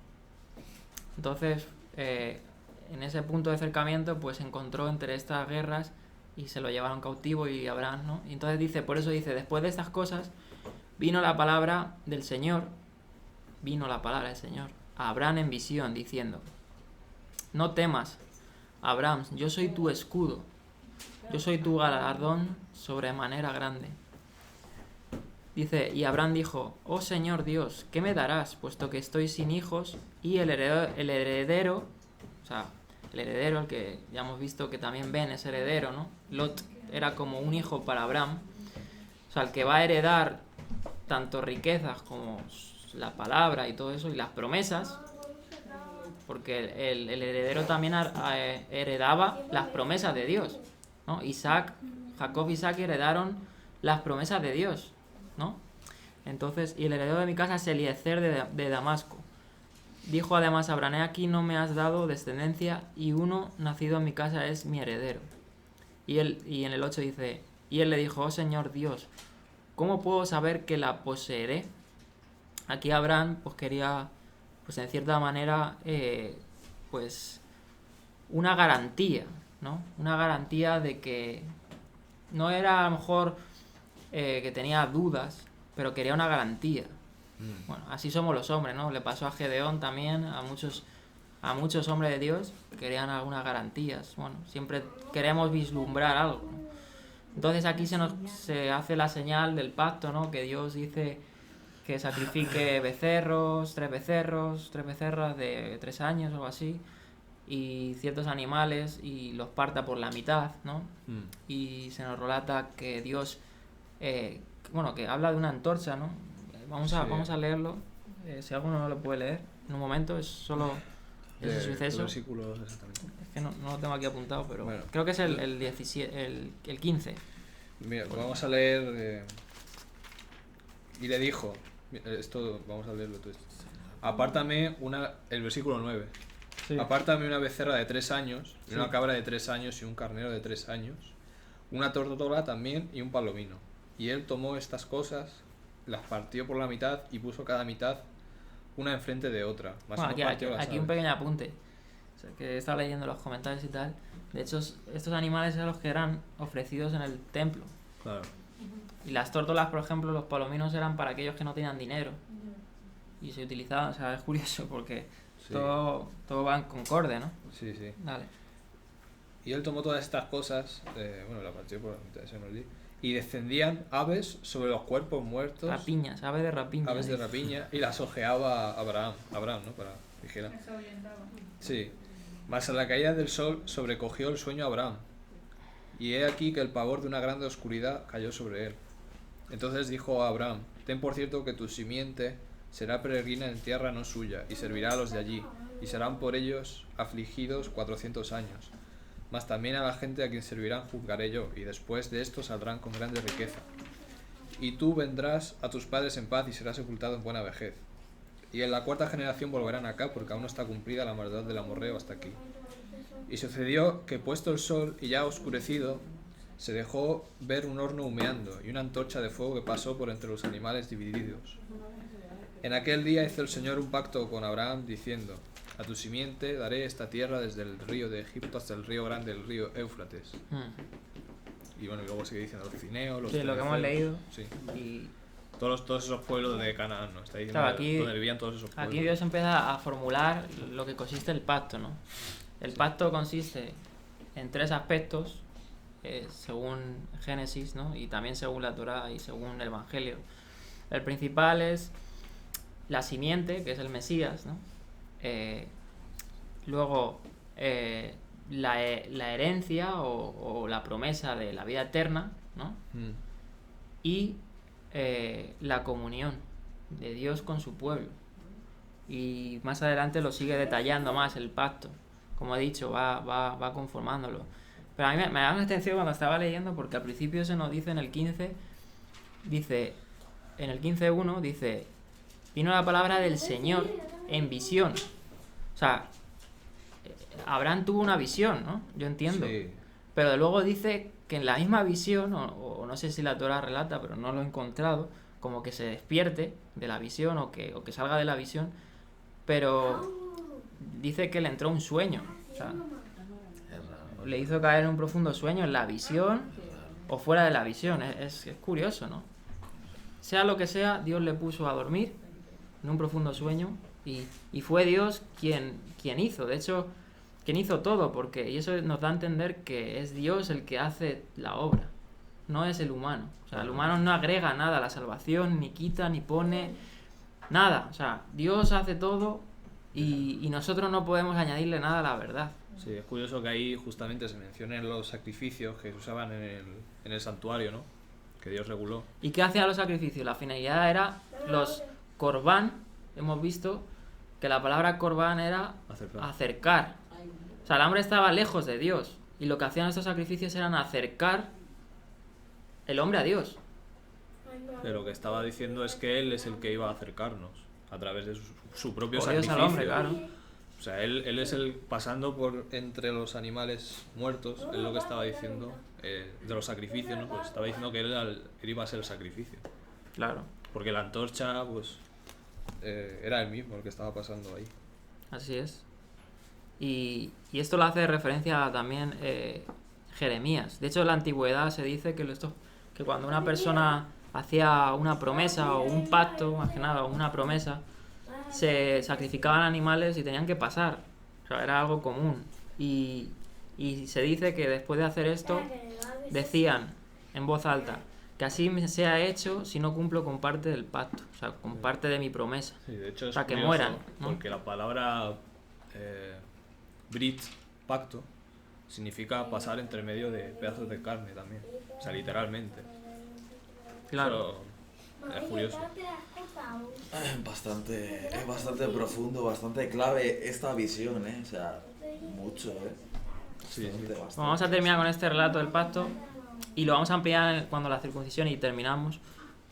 Entonces, en ese punto de acercamiento, pues se encontró entre estas guerras y se lo llevaron cautivo y Abraham, ¿no? Y entonces por eso dice, después de estas cosas, vino la palabra del Señor a Abraham en visión, diciendo, no temas, Abraham, yo soy tu escudo, yo soy tu galardón sobremanera grande. Dice, y Abraham dijo, oh Señor Dios, ¿qué me darás, puesto que estoy sin hijos? Y el heredero, el que ya hemos visto que también Ben es heredero, ¿no? Lot era como un hijo para Abraham, o sea, el que va a heredar tanto riquezas como la palabra y todo eso, y las promesas, porque el heredero también heredaba las promesas de Dios, ¿no? Jacob y Isaac heredaron las promesas de Dios, ¿no? Entonces, y el heredero de mi casa es Eliezer de Damasco. Dijo además Abraham, aquí no me has dado descendencia, y uno nacido en mi casa es mi heredero. Y en el 8 dice, y él le dijo, oh Señor Dios, ¿cómo puedo saber que la poseeré? Aquí Abraham pues quería, pues en cierta manera, pues una garantía, ¿no? Una garantía de que no era a lo mejor que tenía dudas, pero quería una garantía. Bueno, así somos los hombres, ¿no? Le pasó a Gedeón también, a muchos hombres de Dios, querían algunas garantías. Bueno, siempre queremos vislumbrar algo, ¿no? Entonces aquí se hace la señal del pacto, ¿no? Que Dios dice que sacrifique tres becerras de 3 años o algo así, y ciertos animales, y los parta por la mitad, ¿no? Y se nos relata que Dios, que habla de una antorcha, ¿no? Vamos a leerlo, si alguno no lo puede leer en un momento, es solo ese suceso.
Versículos, exactamente.
Es que no lo tengo aquí apuntado, pero
bueno,
creo que es el 17, el 15.
Mira, vamos a leer. Y le dijo, esto vamos a leerlo tú. Apártame el versículo 9. Sí. Apártame una becerra de 3 años, y una cabra de 3 años, y un carnero de 3 años, una tortola también, y un palomino. Y él tomó estas cosas, las partió por la mitad, y puso cada mitad una enfrente de otra. Mas
Bueno,
no partió las
aquí un
aves.
pequeño apunte. O sea, que he estado leyendo los comentarios y tal. De hecho, estos animales eran los que eran ofrecidos en el templo.
Claro.
Y las tórtolas, por ejemplo, los palominos eran para aquellos que no tenían dinero. Y se utilizaban, o sea, es curioso porque
Sí.
todo va en concorde, ¿no?
Sí, sí.
Dale.
Y él tomó todas estas cosas, bueno, la partió por la mitad, eso no lo di, y descendían aves sobre los cuerpos muertos,
Rapiñas, aves de rapiña.
aves de rapiña, y las ojeaba Abraham, ¿no? Para vigilar.
Eso orientaba.
Sí. Mas a la caída del sol sobrecogió el sueño a Abraham, y he aquí que el pavor de una grande oscuridad cayó sobre él. Entonces dijo a Abraham, ten por cierto que tu simiente será peregrina en tierra no suya, y servirá a los de allí, y serán por ellos afligidos 400 años. Mas también a la gente a quien servirán juzgaré yo, y después de esto saldrán con grande riqueza. Y tú vendrás a tus padres en paz y serás sepultado en buena vejez. Y en la cuarta generación volverán acá, porque aún no está cumplida la maldad del amorreo hasta aquí. Y sucedió que puesto el sol y ya oscurecido, se dejó ver un horno humeando y una antorcha de fuego que pasó por entre los animales divididos. En aquel día hizo el Señor un pacto con Abraham, diciendo, a tu simiente daré esta tierra desde el río de Egipto hasta el río grande, el río Éufrates. Y bueno, y luego sigue diciendo los cineos, los
Sí, lo que hemos
feneceos.
leído.
Sí.
Y
Todos esos pueblos de Canaán, ¿no? Está diciendo
Claro, aquí-
donde vivían todos esos pueblos.
aquí Dios empieza a formular lo que consiste el pacto, ¿no? El pacto consiste en 3 aspectos, según Génesis, ¿no? Y también según la Torá y según el Evangelio. El principal es la simiente, que es el Mesías, ¿no? Luego, la herencia o la promesa de la vida eterna, ¿no? Y la comunión de Dios con su pueblo. Y más adelante lo sigue detallando más el pacto. Como he dicho, va conformándolo. Pero a mí me da la atención cuando estaba leyendo, porque al principio se nos dice en el 15, dice, en el 15.1 dice, vino la palabra del Señor en visión. O sea, Abraham tuvo una visión, ¿no? Yo entiendo.
Sí.
Pero luego dice que en la misma visión, o no sé si la Torá relata, pero no lo he encontrado, como que se despierte de la visión o que salga de la visión, pero dice que le entró un sueño. O sea, le hizo caer en un profundo sueño en la visión o fuera de la visión. Es curioso, ¿no? Sea lo que sea, Dios le puso a dormir en un profundo sueño y fue Dios quien hizo. De hecho, quien hizo todo, y eso nos da a entender que es Dios el que hace la obra, no es el humano. O sea, el humano no agrega nada a la salvación, ni quita, ni pone nada. O sea, Dios hace todo y nosotros no podemos añadirle nada a la verdad.
Sí, es curioso que ahí justamente se mencionen los sacrificios que se usaban en el santuario, ¿no? Que Dios reguló.
¿Y qué hacían los sacrificios? La finalidad era los corbán. Hemos visto que la palabra corbán era acercar. O sea, el hombre estaba lejos de Dios y lo que hacían estos sacrificios eran acercar el hombre a Dios.
Pero lo que estaba diciendo es que Él es el que iba a acercarnos a través de su propio
Por Dios
sacrificio.
al hombre, claro.
O sea, él es el pasando por entre los animales muertos, es lo que estaba diciendo, de los sacrificios, ¿no? Pues estaba diciendo que él iba a ser el sacrificio.
Claro.
Porque la antorcha, pues, era él mismo el que estaba pasando ahí.
Así es. Y esto lo hace referencia también Jeremías. De hecho, en la antigüedad se dice que cuando una persona hacía una promesa o un pacto, más que nada, una promesa, se sacrificaban animales y tenían que pasar. O sea, era algo común. Y se dice que después de hacer esto, decían en voz alta, que así me sea hecho si no cumplo con parte del pacto, o sea, con parte de mi promesa.
Sí, de hecho es
o sea, que
curioso,
mueran, ¿no?
Porque la palabra Brit, pacto, significa pasar entre medio de pedazos de carne también. O sea, literalmente.
Claro.
Eso es curioso.
Es bastante profundo, bastante clave esta visión, ¿eh? O sea, mucho, ¿eh?
Sí, sí.
Bueno, vamos a terminar con este relato del pacto y lo vamos a ampliar cuando la circuncisión y terminamos.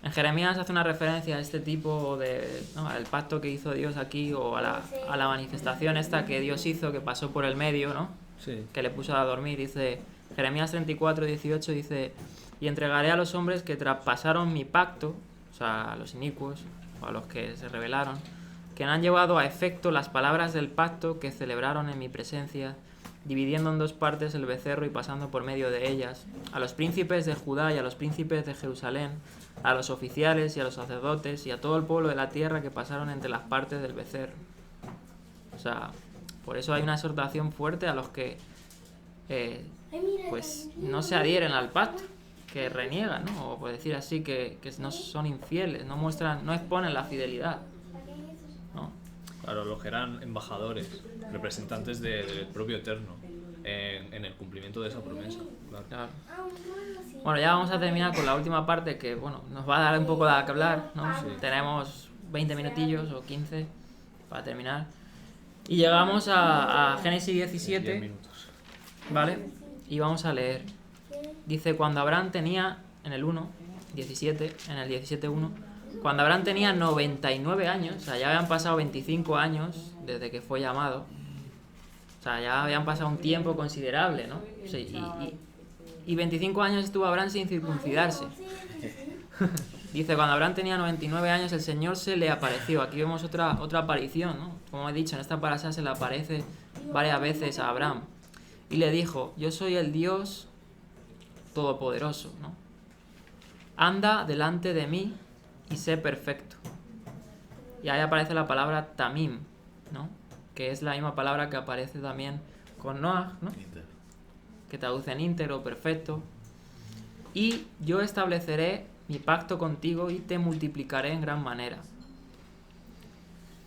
En Jeremías hace una referencia a este tipo de... ¿no? Al pacto que hizo Dios aquí o a la manifestación esta que Dios hizo, que pasó por el medio, ¿no?
Sí.
Que le puso a dormir. Dice, Jeremías 34:18 dice, y entregaré a los hombres que traspasaron mi pacto, o sea, a los inicuos o a los que se rebelaron, que han llevado a efecto las palabras del pacto que celebraron en mi presencia, dividiendo en dos partes el becerro y pasando por medio de ellas, a los príncipes de Judá y a los príncipes de Jerusalén, a los oficiales y a los sacerdotes y a todo el pueblo de la tierra que pasaron entre las partes del becerro. O sea, por eso hay una exhortación fuerte a los que pues no se adhieren al pacto, que reniegan, ¿no? O por decir así, que no son infieles, no muestran, no exponen la fidelidad, ¿no?
Claro, los que eran embajadores, representantes del propio Eterno en el cumplimiento de esa promesa.
Claro. Bueno, ya vamos a terminar con la última parte que, bueno, nos va a dar un poco de que hablar, ¿no?
Sí.
Tenemos 20 minutillos o 15 para terminar. Y llegamos a Génesis 17,
10 minutos.
¿vale? Y vamos a leer. Dice, cuando Abraham tenía, en el 1, 17, en el 17.1, cuando Abraham tenía 99 años, o sea, ya habían pasado 25 años desde que fue llamado, o sea, ya habían pasado un tiempo considerable, ¿no? Sí, y 25 años estuvo Abraham sin circuncidarse. Dice, cuando Abraham tenía 99 años, el Señor se le apareció. Aquí vemos otra aparición, ¿no? Como he dicho, en esta parasha se le aparece varias veces a Abraham. Y le dijo, yo soy el Dios Todopoderoso, ¿no? Anda delante de mí y sé perfecto. Y ahí aparece la palabra tamim, ¿no? Que es la misma palabra que aparece también con Noah, ¿no? Que traduce en íntegro, perfecto. Y yo estableceré mi pacto contigo y te multiplicaré en gran manera.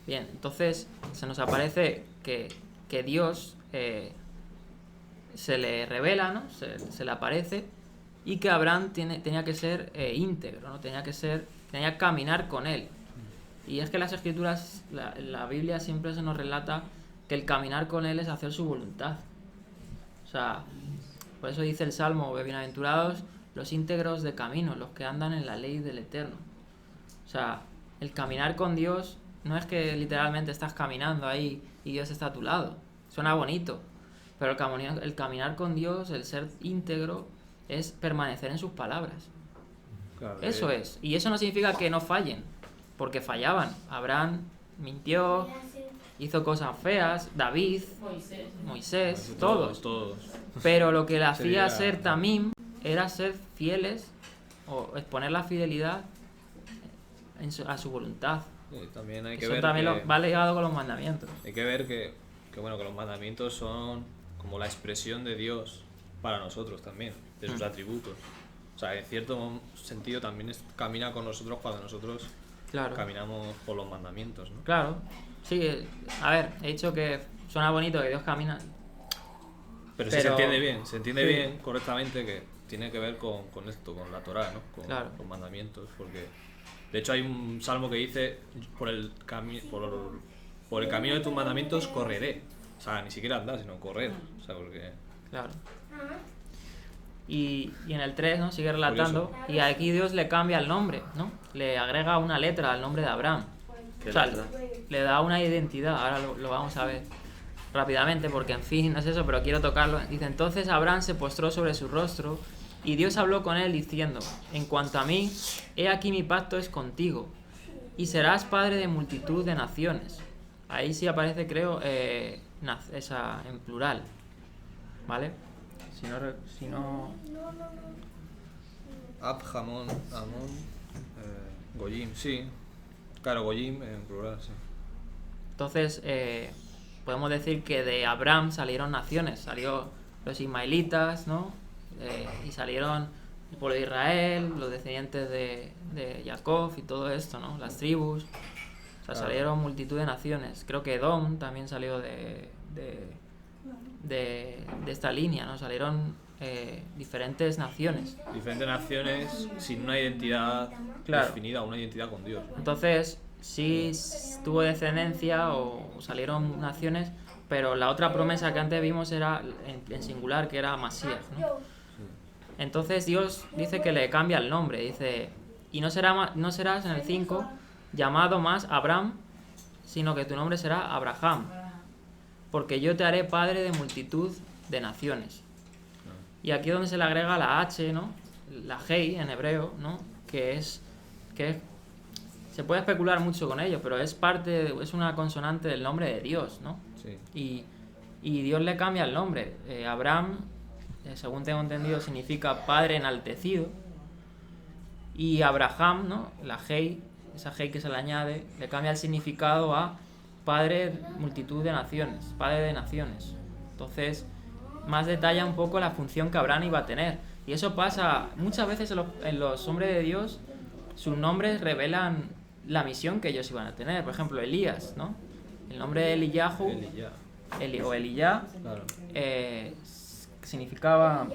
Bien, entonces se nos aparece que Dios se le revela, ¿no? Se le aparece, y que Abraham tenía que ser íntegro, ¿no? Tenía que caminar con él. Y es que las escrituras, la Biblia siempre se nos relata que el caminar con él es hacer su voluntad. O sea, por eso dice el Salmo, bienaventurados los íntegros de camino, los que andan en la ley del Eterno. O sea, el caminar con Dios no es que literalmente estás caminando ahí y Dios está a tu lado. Suena bonito, pero el caminar con Dios, el ser íntegro, es permanecer en sus palabras.
Claro,
Eso es. Y eso no significa que no fallen, porque fallaban. Abraham mintió, hizo cosas feas, David, Moisés, todos. Pero lo que le hacía ser tamim era ser fieles o exponer la fidelidad a su voluntad.
También hay que
Eso
ver
también va ligado con los mandamientos.
Hay que ver que los mandamientos son como la expresión de Dios para nosotros también, de sus atributos. O sea, en cierto sentido también camina con nosotros cuando nosotros caminamos por los mandamientos, ¿no?
Claro, sí, a ver, he dicho que suena bonito que Dios camina.
Pero sí se entiende bien correctamente que tiene que ver con esto, con la Torá, ¿no? Con los mandamientos, porque de hecho hay un salmo que dice por el camino de tus mandamientos correré. O sea, ni siquiera andar, sino correr. O sea, porque...
Claro. Y en el 3, ¿no? Sigue relatando. Curioso. Y aquí Dios le cambia el nombre, ¿no? Le agrega una letra al nombre de Abraham. O sea, le da una identidad. Ahora lo vamos a ver rápidamente, porque en fin, no es eso, pero quiero tocarlo. Dice, entonces Abraham se postró sobre su rostro y Dios habló con él diciendo, en cuanto a mí, he aquí mi pacto es contigo y serás padre de multitud de naciones. Ahí sí aparece, creo, esa en plural, ¿vale? Si no...
Amón, Goyim, sí. Claro, Goyim en plural, sí.
Entonces, podemos decir que de Abraham salieron naciones. Salió los ismaelitas, ¿no? Y salieron el pueblo de Israel, los descendientes de Jacob y todo esto, ¿no? Las tribus. O sea, salieron multitud de naciones. Creo que Edom también salió de esta línea, ¿no? Salieron diferentes naciones.
Diferentes naciones sin una identidad definida, una identidad con Dios.
Entonces, sí tuvo descendencia o salieron naciones, pero la otra promesa que antes vimos era en singular, que era Masías, ¿no? Entonces Dios dice que le cambia el nombre, dice, y no serás en el 5 llamado más Abraham, sino que tu nombre será Abraham, porque yo te haré padre de multitud de naciones. Y aquí es donde se le agrega la H, ¿no? La Hei en hebreo, ¿no? Que se puede especular mucho con ello, pero es una consonante del nombre de Dios, ¿no?
Sí.
Y Dios le cambia el nombre. Abraham, según tengo entendido, significa padre enaltecido. Y Abraham, ¿no? La Hei, esa Hei que se le añade, le cambia el significado a padre multitud de naciones, padre de naciones. Entonces, más detalla un poco la función que Abraham iba a tener. Y eso pasa muchas veces en los hombres de Dios, sus nombres revelan la misión que ellos iban a tener. Por ejemplo, Elías, ¿no? El nombre de Eliyahu, o Eliyá,
claro.
significaba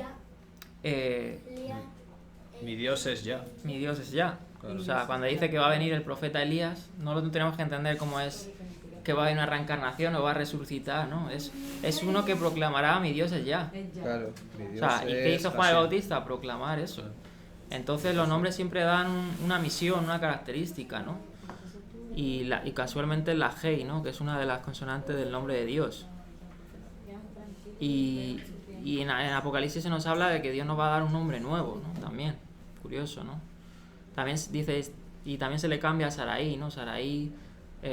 Mi Dios es ya.
mi Dios es ya.
Claro.
O sea, cuando dice que va a venir el profeta Elías, no lo tenemos que entender como es que va a haber una reencarnación o va a resucitar, ¿no? Es uno que proclamará mi Dios es ya.
Claro, mi Dios
O sea, ¿y qué hizo Juan el
así.
Bautista? Proclamar eso. Entonces los nombres siempre dan una misión, una característica, ¿no? Y casualmente la Hei, ¿no? Que es una de las consonantes del nombre de Dios. Y en Apocalipsis se nos habla de que Dios nos va a dar un nombre nuevo, ¿no? También, curioso, ¿no? También dice, y también se le cambia a Sarai, ¿no? Sarai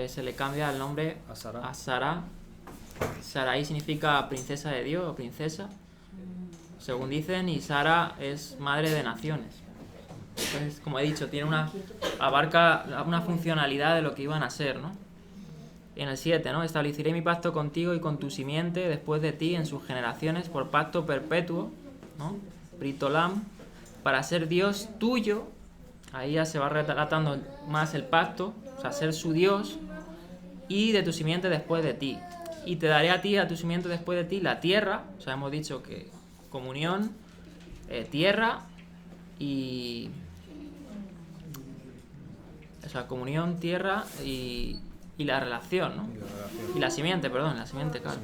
se le cambia el nombre a Sara. Sarai significa princesa de Dios o princesa, según dicen, y Sara es madre de naciones. Entonces, como he dicho, abarca una funcionalidad de lo que iban a ser, ¿no? En el 7, ¿no? Estableceré mi pacto contigo y con tu simiente después de ti en sus generaciones por pacto perpetuo, ¿no? Britolam, para ser Dios tuyo. Ahí ya se va relatando más el pacto, o sea, ser su Dios, y de tu simiente después de ti. Y te daré a ti, a tu simiente después de ti, la tierra. O sea, hemos dicho que comunión, tierra y... O sea, comunión, tierra y la relación, ¿no? Y la simiente, claro.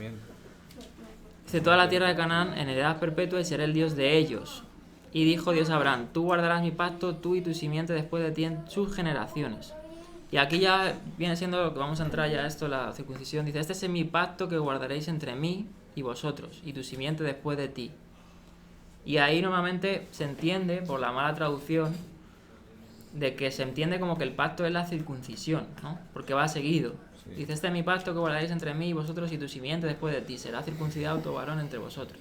Dice, toda la tierra de Canaán en heredad perpetua y seré el Dios de ellos. Y dijo Dios a Abraham, tú guardarás mi pacto, tú y tu simiente después de ti en sus generaciones. Y aquí ya viene siendo lo que vamos a entrar ya a esto, la circuncisión. Dice, este es mi pacto que guardaréis entre mí y vosotros, y tu simiente después de ti. Y ahí normalmente se entiende, por la mala traducción, de que se entiende como que el pacto es la circuncisión, ¿no? Porque va seguido. Sí. Dice, este es mi pacto que guardaréis entre mí y vosotros y tu simiente después de ti. Será circuncidado tu varón entre vosotros.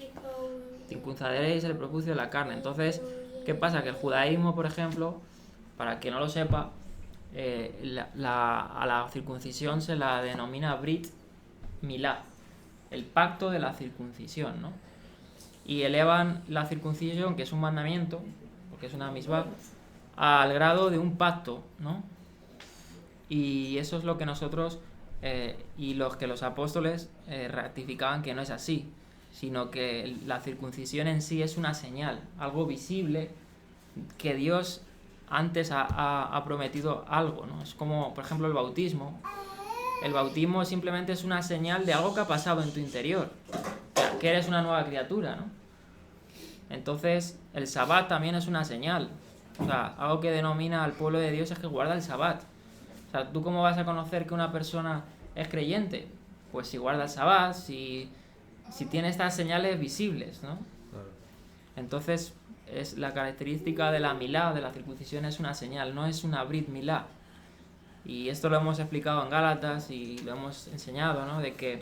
Circuncidaréis el prepucio de la carne. Entonces, ¿qué pasa? Que el judaísmo, por ejemplo, para quien no lo sepa, a la circuncisión se la denomina Brit Milá, el pacto de la circuncisión, ¿no? Y elevan la circuncisión, que es un mandamiento, porque es una misbah, al grado de un pacto, ¿no? Y eso es lo que nosotros y los apóstoles ratificaban que no es así, sino que la circuncisión en sí es una señal, algo visible, que Dios antes ha prometido algo, ¿no? Es como, por ejemplo, el bautismo. El bautismo simplemente es una señal de algo que ha pasado en tu interior, que eres una nueva criatura, ¿no? Entonces, el Sabbat también es una señal. O sea, algo que denomina al pueblo de Dios es que guarda el Sabbat. O sea, ¿tú cómo vas a conocer que una persona es creyente? Pues si guarda el Sabbat, si tiene estas señales visibles, ¿no? Claro. Entonces, es la característica de la milá, de la circuncisión, es una señal, no es una brit milá. Y esto lo hemos explicado en Gálatas y lo hemos enseñado, ¿no? De que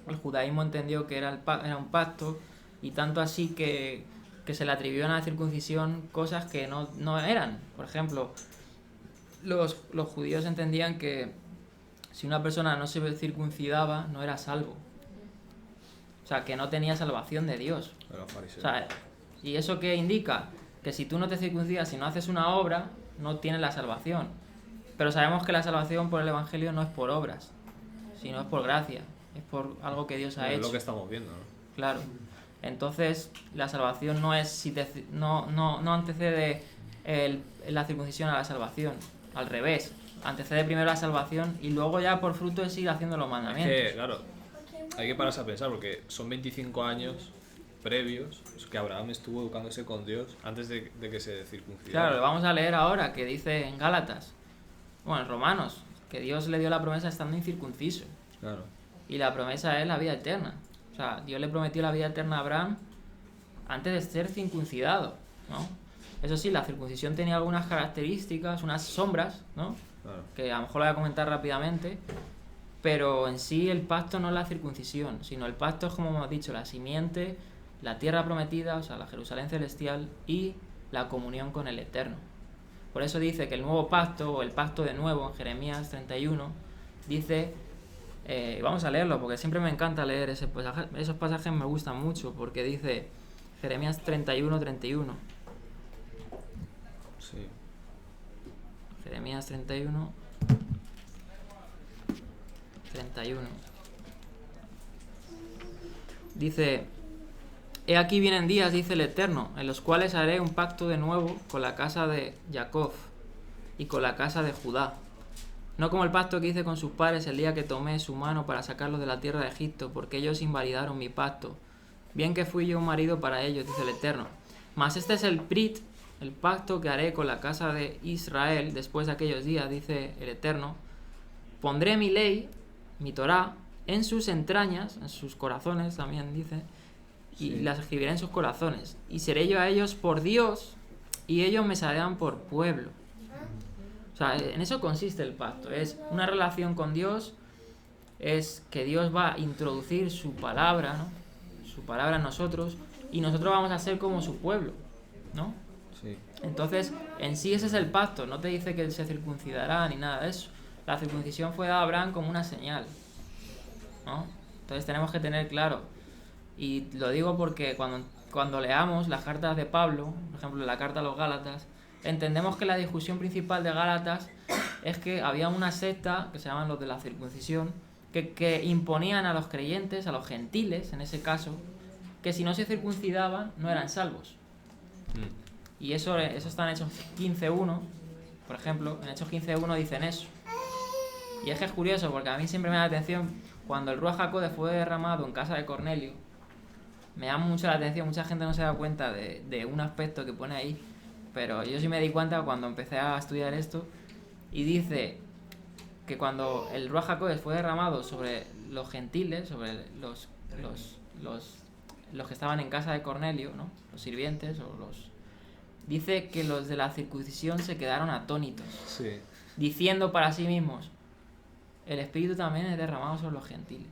el judaísmo entendió que era un pacto, y tanto así que se le atribuyó a la circuncisión cosas que no eran. Por ejemplo, los judíos entendían que si una persona no se circuncidaba, no era salvo. O sea, que no tenía salvación de Dios. O sea, ¿y eso qué indica? Que si tú no te circuncidas, si no haces una obra, no tienes la salvación. Pero sabemos que la salvación por el Evangelio no es por obras, sino es por gracia. Es por algo que Dios ha hecho.
Es lo que estamos viendo, ¿no?
Claro. Entonces, la salvación no es no antecede la circuncisión a la salvación. Al revés. Antecede primero la salvación y luego ya por fruto es ir haciendo los mandamientos.
Es que, claro, hay que pararse a pensar porque son 25 años previos que Abraham estuvo educándose con Dios antes de que se circuncidara.
Claro, lo vamos a leer ahora, que dice en Gálatas, bueno, en Romanos, que Dios le dio la promesa estando incircunciso.
Claro.
Y la promesa es la vida eterna. O sea, Dios le prometió la vida eterna a Abraham antes de ser circuncidado, ¿no? Eso sí, la circuncisión tenía algunas características, unas sombras, ¿no?
Claro.
que a lo mejor lo voy a comentar rápidamente, pero en sí el pacto no es la circuncisión, sino el pacto es, como hemos dicho, la simiente, la tierra prometida, o sea, la Jerusalén celestial y la comunión con el Eterno. Por eso dice que el nuevo pacto, o el pacto de nuevo, en Jeremías 31, dice, vamos a leerlo porque siempre me encanta leer ese pasaje, esos pasajes me gustan mucho, porque dice Jeremías 31, 31.
Sí.
Jeremías 31, 31. Dice: He aquí vienen días, dice el Eterno, en los cuales haré un pacto de nuevo con la casa de Jacob y con la casa de Judá. No como el pacto que hice con sus padres el día que tomé su mano para sacarlos de la tierra de Egipto, porque ellos invalidaron mi pacto. Bien que fui yo un marido para ellos, dice el Eterno. Mas este es el brit, el pacto que haré con la casa de Israel después de aquellos días, dice el Eterno. Pondré mi ley, mi Torá, en sus entrañas, en sus corazones también dice, y las escribiré en sus corazones. Y seré yo a ellos por Dios, y ellos me serán por pueblo. O sea, en eso consiste el pacto. Es una relación con Dios, es que Dios va a introducir su palabra, ¿no? Su palabra en nosotros, y nosotros vamos a ser como su pueblo, ¿no?
Sí.
Entonces, en sí ese es el pacto. No te dice que él se circuncidará ni nada de eso. La circuncisión fue dada a Abraham como una señal, ¿no? Entonces tenemos que tener claro. Y lo digo porque cuando leamos las cartas de Pablo, por ejemplo la carta a los Gálatas, entendemos que la discusión principal de Gálatas es que había una secta, que se llaman los de la circuncisión, que imponían a los creyentes, a los gentiles en ese caso, que si no se circuncidaban no eran salvos. Y eso está en Hechos 15.1, por ejemplo, en Hechos 15.1 dicen eso. Y es que es curioso, porque a mí siempre me da la atención, cuando el Ruach HaKodesh fue derramado en casa de Cornelio, me llama mucho la atención, mucha gente no se da cuenta de un aspecto que pone ahí, pero yo sí me di cuenta cuando empecé a estudiar esto, y dice que cuando el Ruach HaKodesh fue derramado sobre los gentiles, sobre los que estaban en casa de Cornelio, ¿no? Los sirvientes, dice que los de la circuncisión se quedaron atónitos,
Sí.
diciendo para sí mismos: el Espíritu también es derramado sobre los gentiles.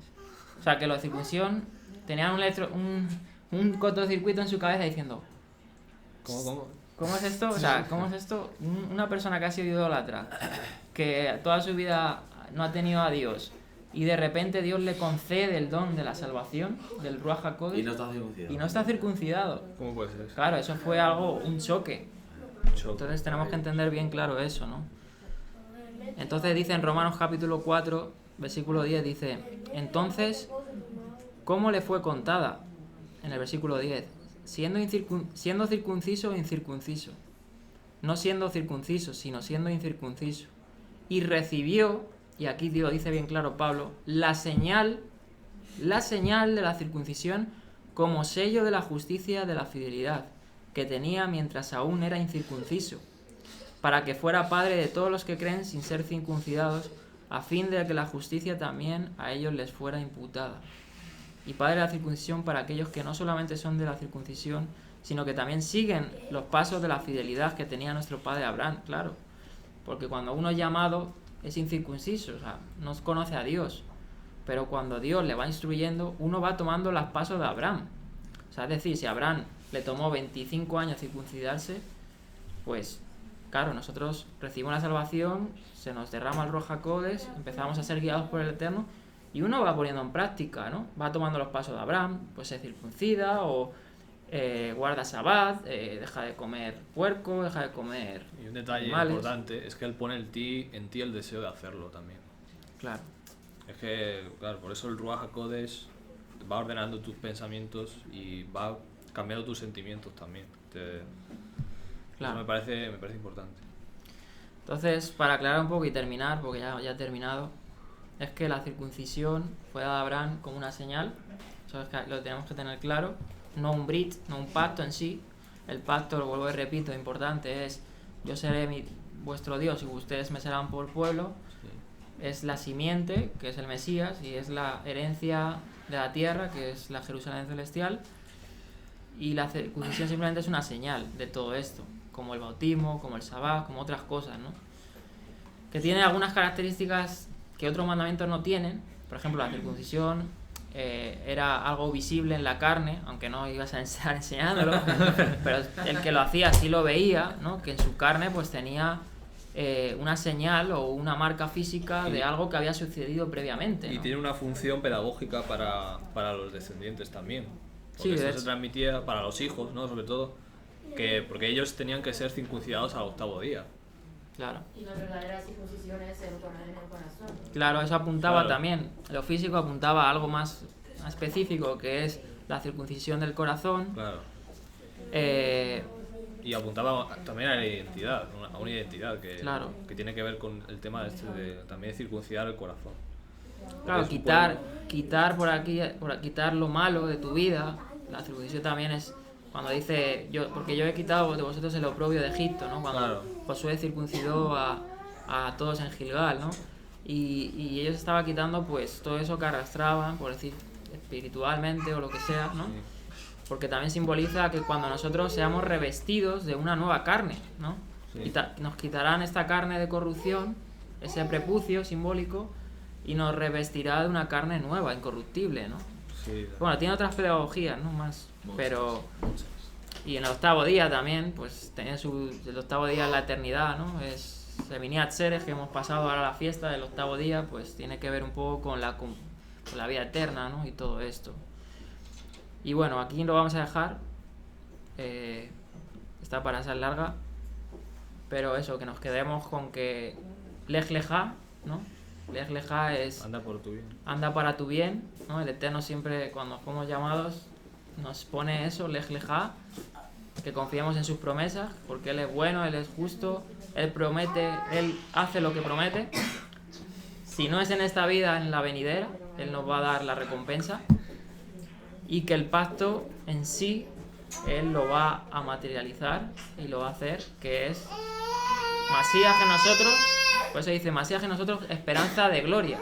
O sea, que los de circuncisión tenían un cortocircuito en su cabeza diciendo: ¿Cómo es esto? O sea, ¿cómo es esto? Una persona que ha sido idólatra, que toda su vida no ha tenido a Dios, y de repente Dios le concede el don de la salvación, del Ruach HaKodesh,
Y no está circuncidado.
y no está circuncidado.
¿Cómo puede ser eso?
Claro, eso fue un choque. Entonces tenemos que entender bien claro eso, ¿no? Entonces dice en Romanos capítulo 4, versículo 10, dice: entonces, ¿cómo le fue contada? En el versículo 10, siendo circunciso o incircunciso. No siendo circunciso, sino siendo incircunciso. Y recibió, y aquí dice bien claro Pablo, la señal de la circuncisión como sello de la justicia de la fidelidad que tenía mientras aún era incircunciso, para que fuera padre de todos los que creen sin ser circuncidados, a fin de que la justicia también a ellos les fuera imputada. Y padre de la circuncisión para aquellos que no solamente son de la circuncisión, sino que también siguen los pasos de la fidelidad que tenía nuestro padre Abraham, claro. Porque cuando uno es llamado es incircunciso, o sea, no conoce a Dios. Pero cuando Dios le va instruyendo, uno va tomando los pasos de Abraham. O sea, es decir, si a Abraham le tomó 25 años circuncidarse, pues claro, nosotros recibimos la salvación, se nos derrama el Ruach HaKodesh, empezamos a ser guiados por el Eterno, y uno va poniendo en práctica, ¿no? Va tomando los pasos de Abraham, pues se circuncida o guarda Sabbat, deja de comer puerco, deja de comer
Y un detalle
animales.
importante es que él pone en ti el deseo de hacerlo también.
Claro.
Es que, claro, por eso el Ruach HaKodesh va ordenando tus pensamientos y va cambiando tus sentimientos también.
Claro.
Eso me parece importante.
Entonces, para aclarar un poco y terminar, porque ya he terminado, es que la circuncisión fue dada a Abraham como una señal, eso es que lo tenemos que tener claro, no un brit, no un pacto en sí. El pacto, lo vuelvo y repito, importante es: yo seré vuestro Dios y ustedes me serán por pueblo. Sí. Es la simiente, que es el Mesías, y es la herencia de la tierra, que es la Jerusalén celestial. Y la circuncisión simplemente es una señal de todo esto, como el bautismo, como el sabbat, como otras cosas, ¿no? que tiene algunas características que otros mandamientos no tienen. Por ejemplo, la circuncisión era algo visible en la carne, aunque no ibas a estar enseñándolo, pero el que lo hacía sí lo veía, ¿no? Que en su carne pues tenía una señal o una marca física de algo que había sucedido previamente, ¿no?
Y tiene una función pedagógica para los descendientes también. Porque
Sí,
esto se transmitía para los hijos, ¿no? Sobre todo, porque ellos tenían que ser circuncidados al 8º día.
Claro.
Y la verdadera circuncisión es el corazón.
Claro, eso apuntaba
Claro.
también. Lo físico apuntaba a algo más específico, que es la circuncisión del corazón.
Claro.
Eh,
Y apuntaba también a la identidad, a una identidad que,
Claro.
que tiene que ver con el tema de también circuncidar el corazón.
Claro,
Es
quitar quitar lo malo de tu vida. La circuncisión también es cuando dice, porque yo he quitado de vosotros el oprobio de Egipto, ¿no? Cuando
Claro.
Josué circuncidó a todos en Gilgal, ¿no? Y ellos estaban quitando pues todo eso que arrastraban, por decir, espiritualmente o lo que sea, ¿no?
Sí.
Porque también simboliza que cuando nosotros seamos revestidos de una nueva carne, ¿no?
Sí.
Nos quitarán esta carne de corrupción, ese prepucio simbólico, y nos revestirá de una carne nueva, incorruptible, ¿no?
Sí.
Bueno, tiene otras pedagogías, ¿no? Más, pero... Y en el 8º día también, pues tenía el 8º día en la eternidad, ¿no? Es Seviniat Seres, que hemos pasado ahora la fiesta del 8º día, pues tiene que ver un poco con la vida eterna, ¿no? Y todo esto. Y bueno, aquí lo vamos a dejar. Esta para ser larga. Pero eso, que nos quedemos con que Lej Lejá, ¿no? Lej Lejá es
Anda por tu bien.
anda para tu bien, ¿no? El Eterno siempre, cuando fuimos llamados, nos pone eso, Lej Lejá, que confiemos en sus promesas, porque Él es bueno, Él es justo, Él promete, Él hace lo que promete. Si no es en esta vida, en la venidera, Él nos va a dar la recompensa. Y que el pacto en sí, Él lo va a materializar y lo va a hacer, que es Masías en nosotros. Por eso dice Masías en nosotros, esperanza de gloria.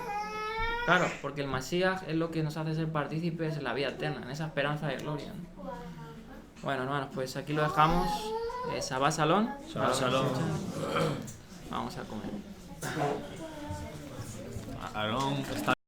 Claro, porque el Masías es lo que nos hace ser partícipes en la vida eterna, en esa esperanza de gloria, ¿no? Bueno, hermanos, pues aquí lo dejamos. Shabbat Shalom.
Shabbat Shalom.
Vamos a comer.
Aarón está